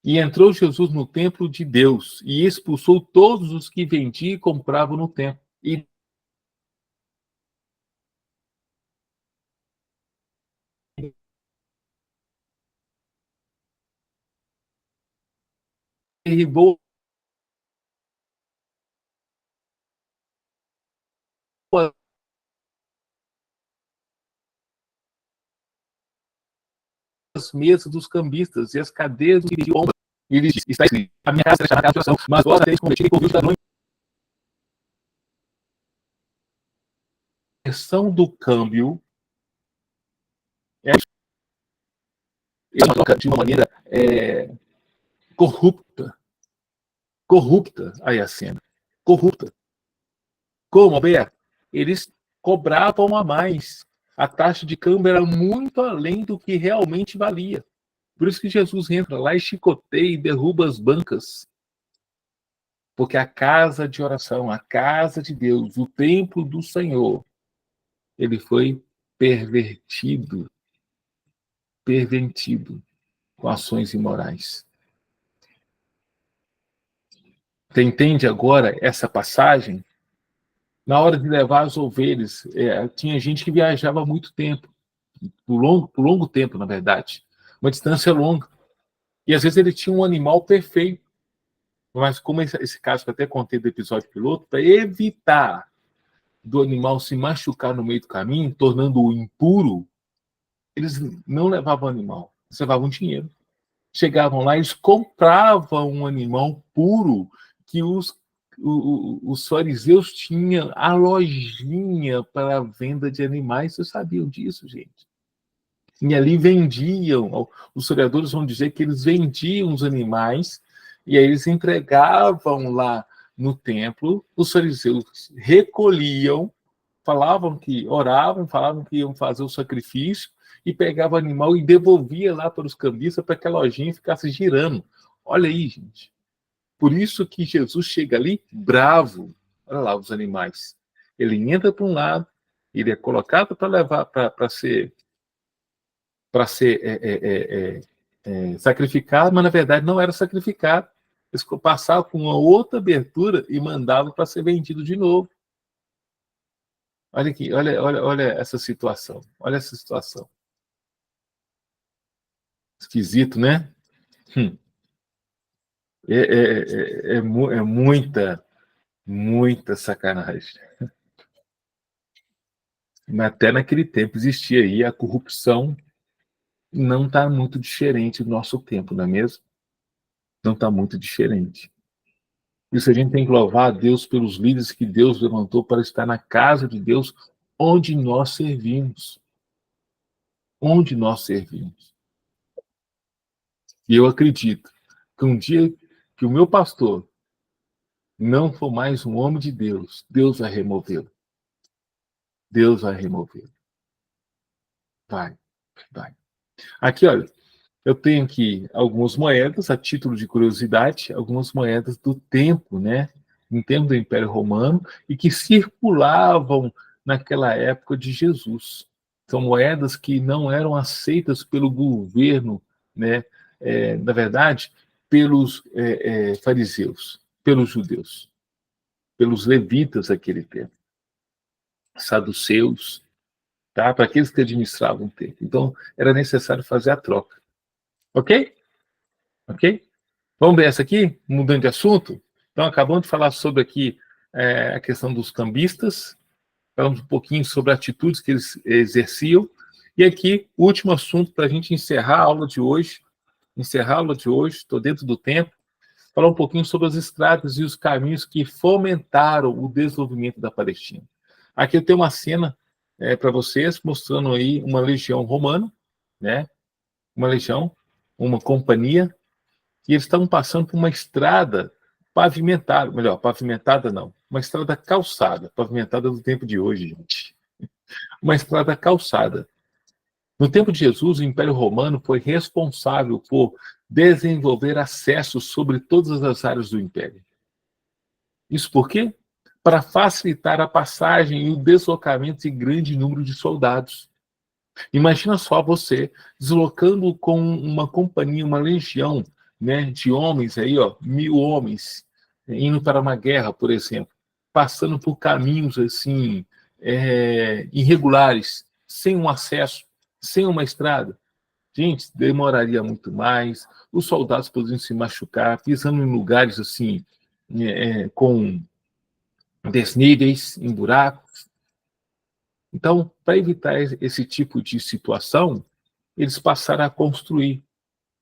E entrou Jesus no templo de Deus e expulsou todos os que vendiam e compravam no templo. E derribou as mesas dos cambistas e as cadeiras dos idiomas. E ele diz, está escrito: a minha casa será chamada de oração, mas vós a tereis convertido em covil de ladrões. A questão do câmbio é uma troca de uma maneira corrupta. Corrupta, aí a cena. Corrupta. Como, Alberto? Eles cobravam a mais. A taxa de câmbio era muito além do que realmente valia. Por isso que Jesus entra lá e chicoteia e derruba as bancas. Porque a casa de oração, a casa de Deus, o templo do Senhor, ele foi pervertido com ações imorais. Você entende agora essa passagem? Na hora de levar as ovelhas, tinha gente que viajava muito tempo, por longo tempo, na verdade, uma distância longa. E às vezes ele tinha um animal perfeito. Mas como esse caso que eu até contei do episódio piloto, para evitar do animal se machucar no meio do caminho, tornando-o impuro, eles não levavam animal, eles levavam dinheiro. Chegavam lá, eles compravam um animal puro que os fariseus tinham a lojinha para a venda de animais. Vocês sabiam disso, gente? E ali vendiam, os historiadores vão dizer que eles vendiam os animais e aí eles entregavam lá no templo, os fariseus recolhiam, falavam que oravam, falavam que iam fazer o sacrifício e pegava o animal e devolvia lá para os cambistas para que a lojinha ficasse girando. Olha aí, gente. Por isso que Jesus chega ali bravo. Olha lá os animais. Ele entra para um lado, ele é colocado para levar, para ser sacrificado, mas na verdade não era sacrificado. Eles passavam com uma outra abertura e mandavam para ser vendido de novo. Olha aqui, olha essa situação. Olha essa situação. Esquisito, né? É muita sacanagem. Até naquele tempo existia aí a corrupção. Não está muito diferente do nosso tempo, não é mesmo? Não está muito diferente. Isso a gente tem que louvar a Deus pelos líderes que Deus levantou para estar na casa de Deus, onde nós servimos. Onde nós servimos. E eu acredito que um dia que o meu pastor não for mais um homem de Deus, Deus vai removê-lo. Deus vai removê-lo. Vai. Aqui, olha, eu tenho aqui algumas moedas, a título de curiosidade, algumas moedas do tempo, né? No tempo do Império Romano, e que circulavam naquela época de Jesus. São moedas que não eram aceitas pelo governo, né? Na verdade, pelos fariseus, pelos judeus, pelos levitas daquele tempo, saduceus, tá? Para aqueles que administravam o templo. Então, era necessário fazer a troca. Ok? Ok? Vamos ver essa aqui, mudando de assunto? Então, acabamos de falar sobre aqui a questão dos cambistas, falamos um pouquinho sobre atitudes que eles exerciam, e aqui, o último assunto para a gente encerrar a aula de hoje, estou dentro do tempo, falar um pouquinho sobre as estradas e os caminhos que fomentaram o desenvolvimento da Palestina. Aqui eu tenho uma cena para vocês, mostrando aí uma legião romana, né? Uma legião, uma companhia, e eles estavam passando por uma estrada pavimentada, melhor, pavimentada não, uma estrada calçada, pavimentada do tempo de hoje, gente. Uma estrada calçada. No tempo de Jesus, o Império Romano foi responsável por desenvolver acesso sobre todas as áreas do Império. Isso por quê? Para facilitar a passagem e o deslocamento de grande número de soldados. Imagina só você deslocando com uma companhia, uma legião, né, de homens, aí, 1.000 homens, indo para uma guerra, por exemplo, passando por caminhos assim irregulares, sem um acesso, sem uma estrada. Gente, demoraria muito mais, os soldados poderiam se machucar, pisando em lugares assim, com desníveis, em buracos. Então, para evitar esse tipo de situação, eles passaram a construir.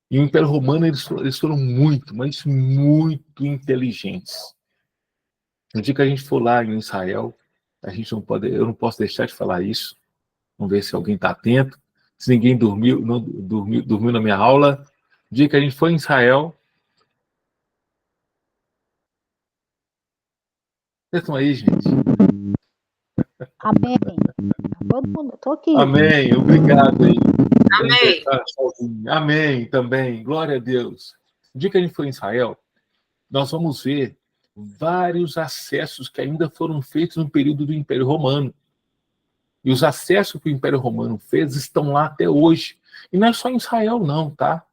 E o Império Romano, eles foram muito, mas muito inteligentes. No dia que a gente for lá em Israel, eu não posso deixar de falar isso. Vamos ver se alguém está atento. Se ninguém dormiu na minha aula. No dia que a gente for em Israel, vocês estão aí, gente? Amém. Todo mundo, estou aqui. Amém, obrigado aí. Amém. Amém também, glória a Deus. No dia que a gente for em Israel, nós vamos ver vários acessos que ainda foram feitos no período do Império Romano. E os acessos que o Império Romano fez estão lá até hoje. E não é só em Israel, não, tá?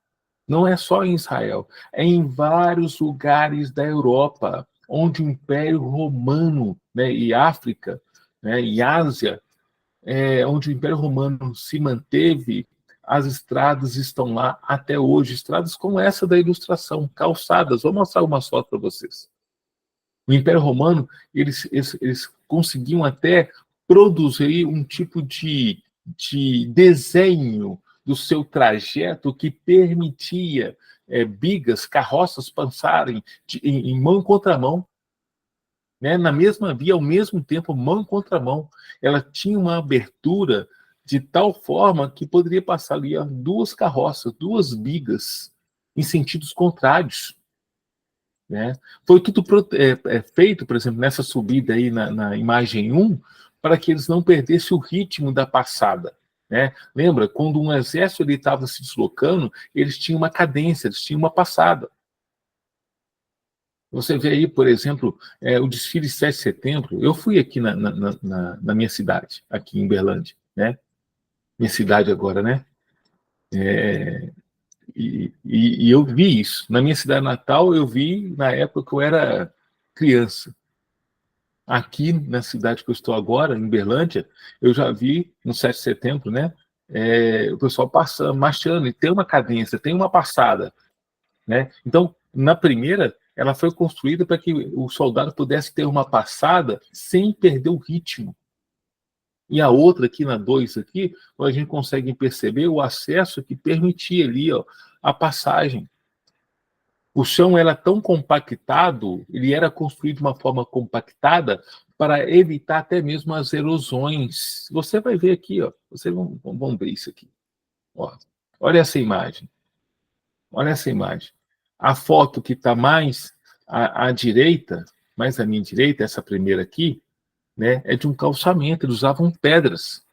Não é só em Israel. É em vários lugares da Europa, onde o Império Romano, né, e África, né, e Ásia, onde o Império Romano se manteve, as estradas estão lá até hoje. Estradas como essa da ilustração, calçadas. Vou mostrar uma foto para vocês. O Império Romano, eles conseguiam até produzir um tipo de desenho do seu trajeto que permitia bigas, carroças passarem em mão em contramão, né? Na mesma via, ao mesmo tempo, mão em contramão. Ela tinha uma abertura de tal forma que poderia passar ali duas carroças, duas bigas, em sentidos contrários. Né? Foi tudo feito, por exemplo, nessa subida aí na imagem 1, para que eles não perdessem o ritmo da passada. Né? Lembra, quando um exército estava se deslocando, eles tinham uma cadência, eles tinham uma passada. Você vê aí, por exemplo, o desfile 7 de setembro. Eu fui aqui na minha cidade, aqui em Uberlândia, né? Minha cidade agora, né? E eu vi isso. Na minha cidade natal, eu vi na época que eu era criança. Aqui, na cidade que eu estou agora, em Uberlândia, eu já vi, no 7 de setembro, né? O pessoal passando, marchando, e tem uma cadência, tem uma passada. Né? Então, na primeira, ela foi construída para que o soldado pudesse ter uma passada sem perder o ritmo. E a outra aqui, na 2, aqui, a gente consegue perceber o acesso que permitia ali, a passagem. O chão era tão compactado, ele era construído de uma forma compactada para evitar até mesmo as erosões. Você vai ver aqui, ó. Vocês vão ver isso aqui. Ó. Olha essa imagem. Olha essa imagem. A foto que está mais à direita, mais à minha direita, essa primeira aqui, né, é de um calçamento. Eles usavam pedras.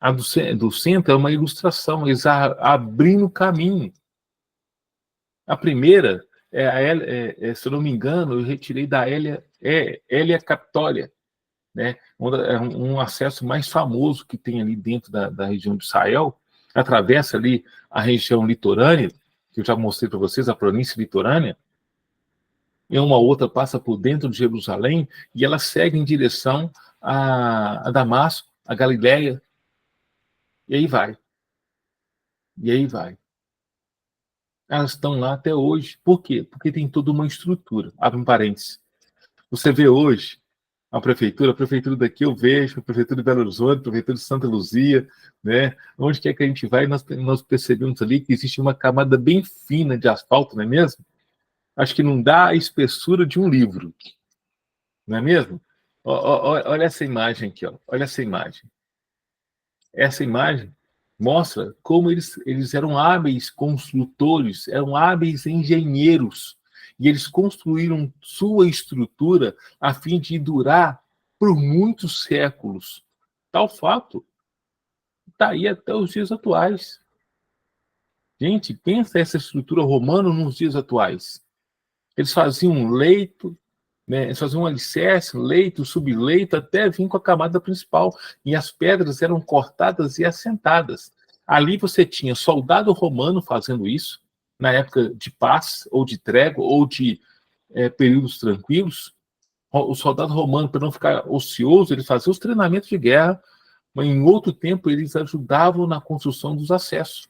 A do centro é uma ilustração, eles abrindo caminho. A primeira, se eu não me engano, eu retirei da Hélia Capitólea, né? É um acesso mais famoso que tem ali dentro da região de Israel, atravessa ali a região litorânea, que eu já mostrei para vocês, a planície litorânea, e uma outra passa por dentro de Jerusalém, e ela segue em direção a Damasco, a Galileia, e aí vai. E aí vai. Elas estão lá até hoje. Por quê? Porque tem toda uma estrutura. Abre um parênteses. Você vê hoje a prefeitura daqui eu vejo, a prefeitura de Belo Horizonte, a prefeitura de Santa Luzia, né? Onde quer que a gente vai, nós percebemos ali que existe uma camada bem fina de asfalto, não é mesmo? Acho que não dá a espessura de um livro, não é mesmo? Olha essa imagem aqui, ó. Olha essa imagem. Essa imagem mostra como eles eram hábeis construtores, eram hábeis engenheiros, e eles construíram sua estrutura a fim de durar por muitos séculos. Tal fato está aí até os dias atuais. Gente, pensa essa estrutura romana nos dias atuais. Eles faziam um leito, né? Eles faziam um alicerce, leito, subleito, até vir com a camada principal. E as pedras eram cortadas e assentadas. Ali você tinha soldado romano fazendo isso, na época de paz, ou de trégua, ou de períodos tranquilos. O soldado romano, para não ficar ocioso, ele fazia os treinamentos de guerra, mas em outro tempo eles ajudavam na construção dos acessos.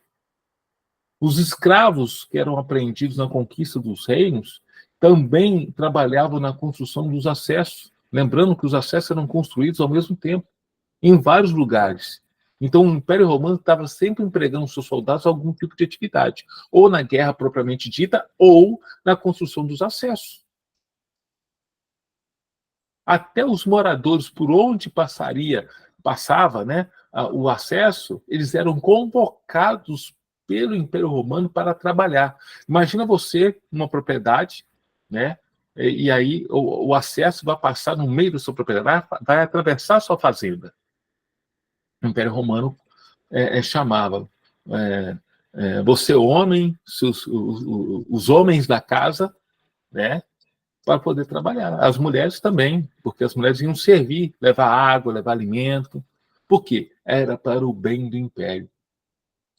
Os escravos que eram apreendidos na conquista dos reinos também trabalhavam na construção dos acessos, lembrando que os acessos eram construídos ao mesmo tempo, em vários lugares. Então, o Império Romano estava sempre empregando seus soldados a algum tipo de atividade, ou na guerra propriamente dita, ou na construção dos acessos. Até os moradores por onde passava, né, o acesso, eles eram convocados pelo Império Romano para trabalhar. Imagina você numa propriedade, né, e aí o acesso vai passar no meio da sua propriedade, vai atravessar a sua fazenda. O Império Romano chamava você homem, os homens da casa, né, para poder trabalhar. As mulheres também, porque as mulheres iam servir, levar água, levar alimento. Por quê? Era para o bem do império.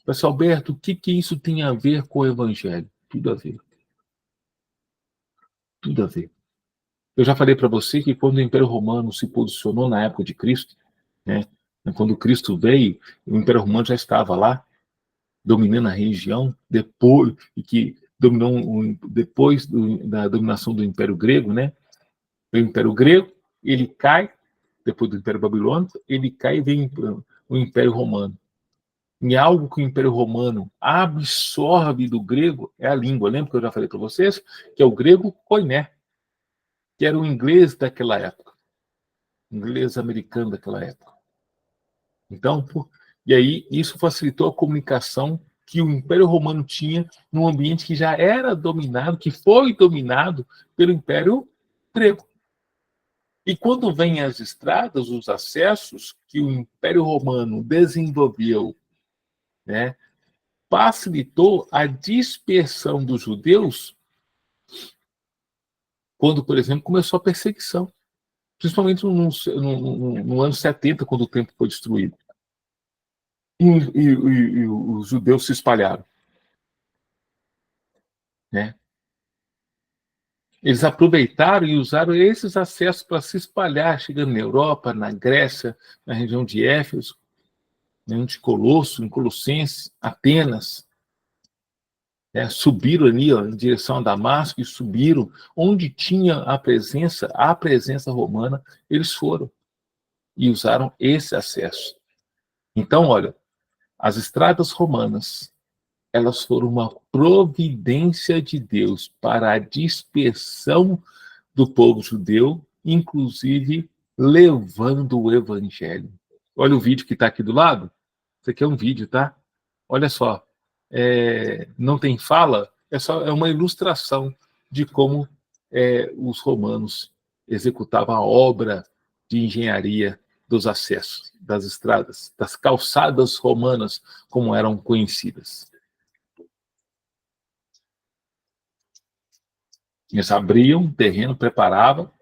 Pessoal, Alberto, o que isso tem a ver com o evangelho? Tudo a ver. Tudo a ver. Eu já falei para você que quando o Império Romano se posicionou na época de Cristo, né, quando Cristo veio, o Império Romano já estava lá, dominando a região, depois da dominação do Império Grego, né? O Império Grego, ele cai, depois do Império Babilônico, ele cai e vem o Império Romano. E algo que o Império Romano absorve do grego é a língua. Lembra que eu já falei para vocês? Que é o grego koiné, que era o inglês daquela época. Inglês americano daquela época. Então, e aí isso facilitou a comunicação que o Império Romano tinha num ambiente que já era dominado, que foi dominado pelo Império Grego. E quando vêm as estradas, os acessos que o Império Romano desenvolveu, né, facilitou a dispersão dos judeus quando, por exemplo, começou a perseguição. Principalmente no ano 70, quando o templo foi destruído. E os judeus se espalharam. Né? Eles aproveitaram e usaram esses acessos para se espalhar, chegando na Europa, na Grécia, na região de Éfeso, de Colosso, em Colossenses, Atenas. Subiram ali, ó, em direção a Damasco e subiram. Onde tinha a presença romana, eles foram e usaram esse acesso. Então, olha, as estradas romanas, elas foram uma providência de Deus para a dispersão do povo judeu, inclusive levando o evangelho. Olha o vídeo que está aqui do lado. Isso aqui é um vídeo, tá? Olha só. Não tem fala, é uma ilustração de como os romanos executavam a obra de engenharia dos acessos, das estradas, das calçadas romanas, como eram conhecidas. Eles abriam um terreno, preparavam,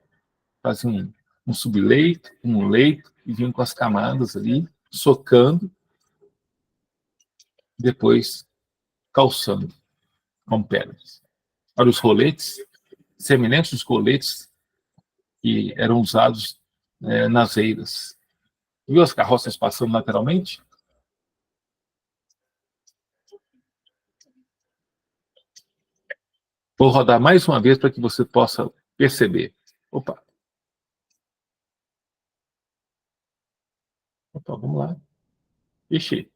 faziam um subleito, um leito, e vinham com as camadas ali, socando, depois calçando com pedras. Olha os roletes, semelhantes aos roletes que eram usados nas eiras. Viu as carroças passando lateralmente? Vou rodar mais uma vez para que você possa perceber. Opa, vamos lá. Ixi.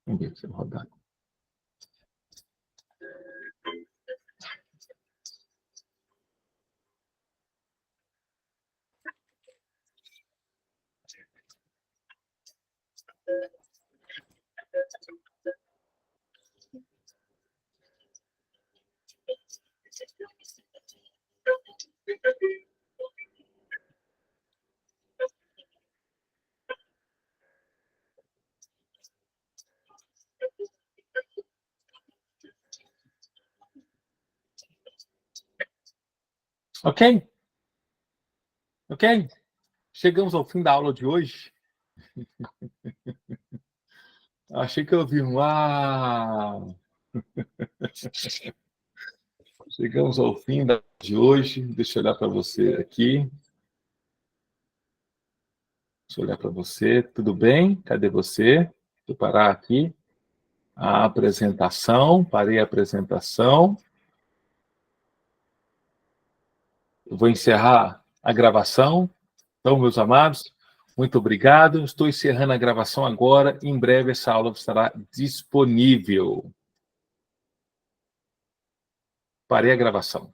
Vamos ver se eu vou rodar. Ok? Ok? Chegamos ao fim da aula de hoje. Achei que eu ouvi um uau! Chegamos ao fim da aula de hoje. Deixa eu olhar para você aqui. Deixa eu olhar para você. Tudo bem? Cadê você? Deixa eu parar aqui. A apresentação. Parei a apresentação. Eu vou encerrar a gravação. Então, meus amados, muito obrigado. Estou encerrando a gravação agora. Em breve essa aula estará disponível. Parei a gravação.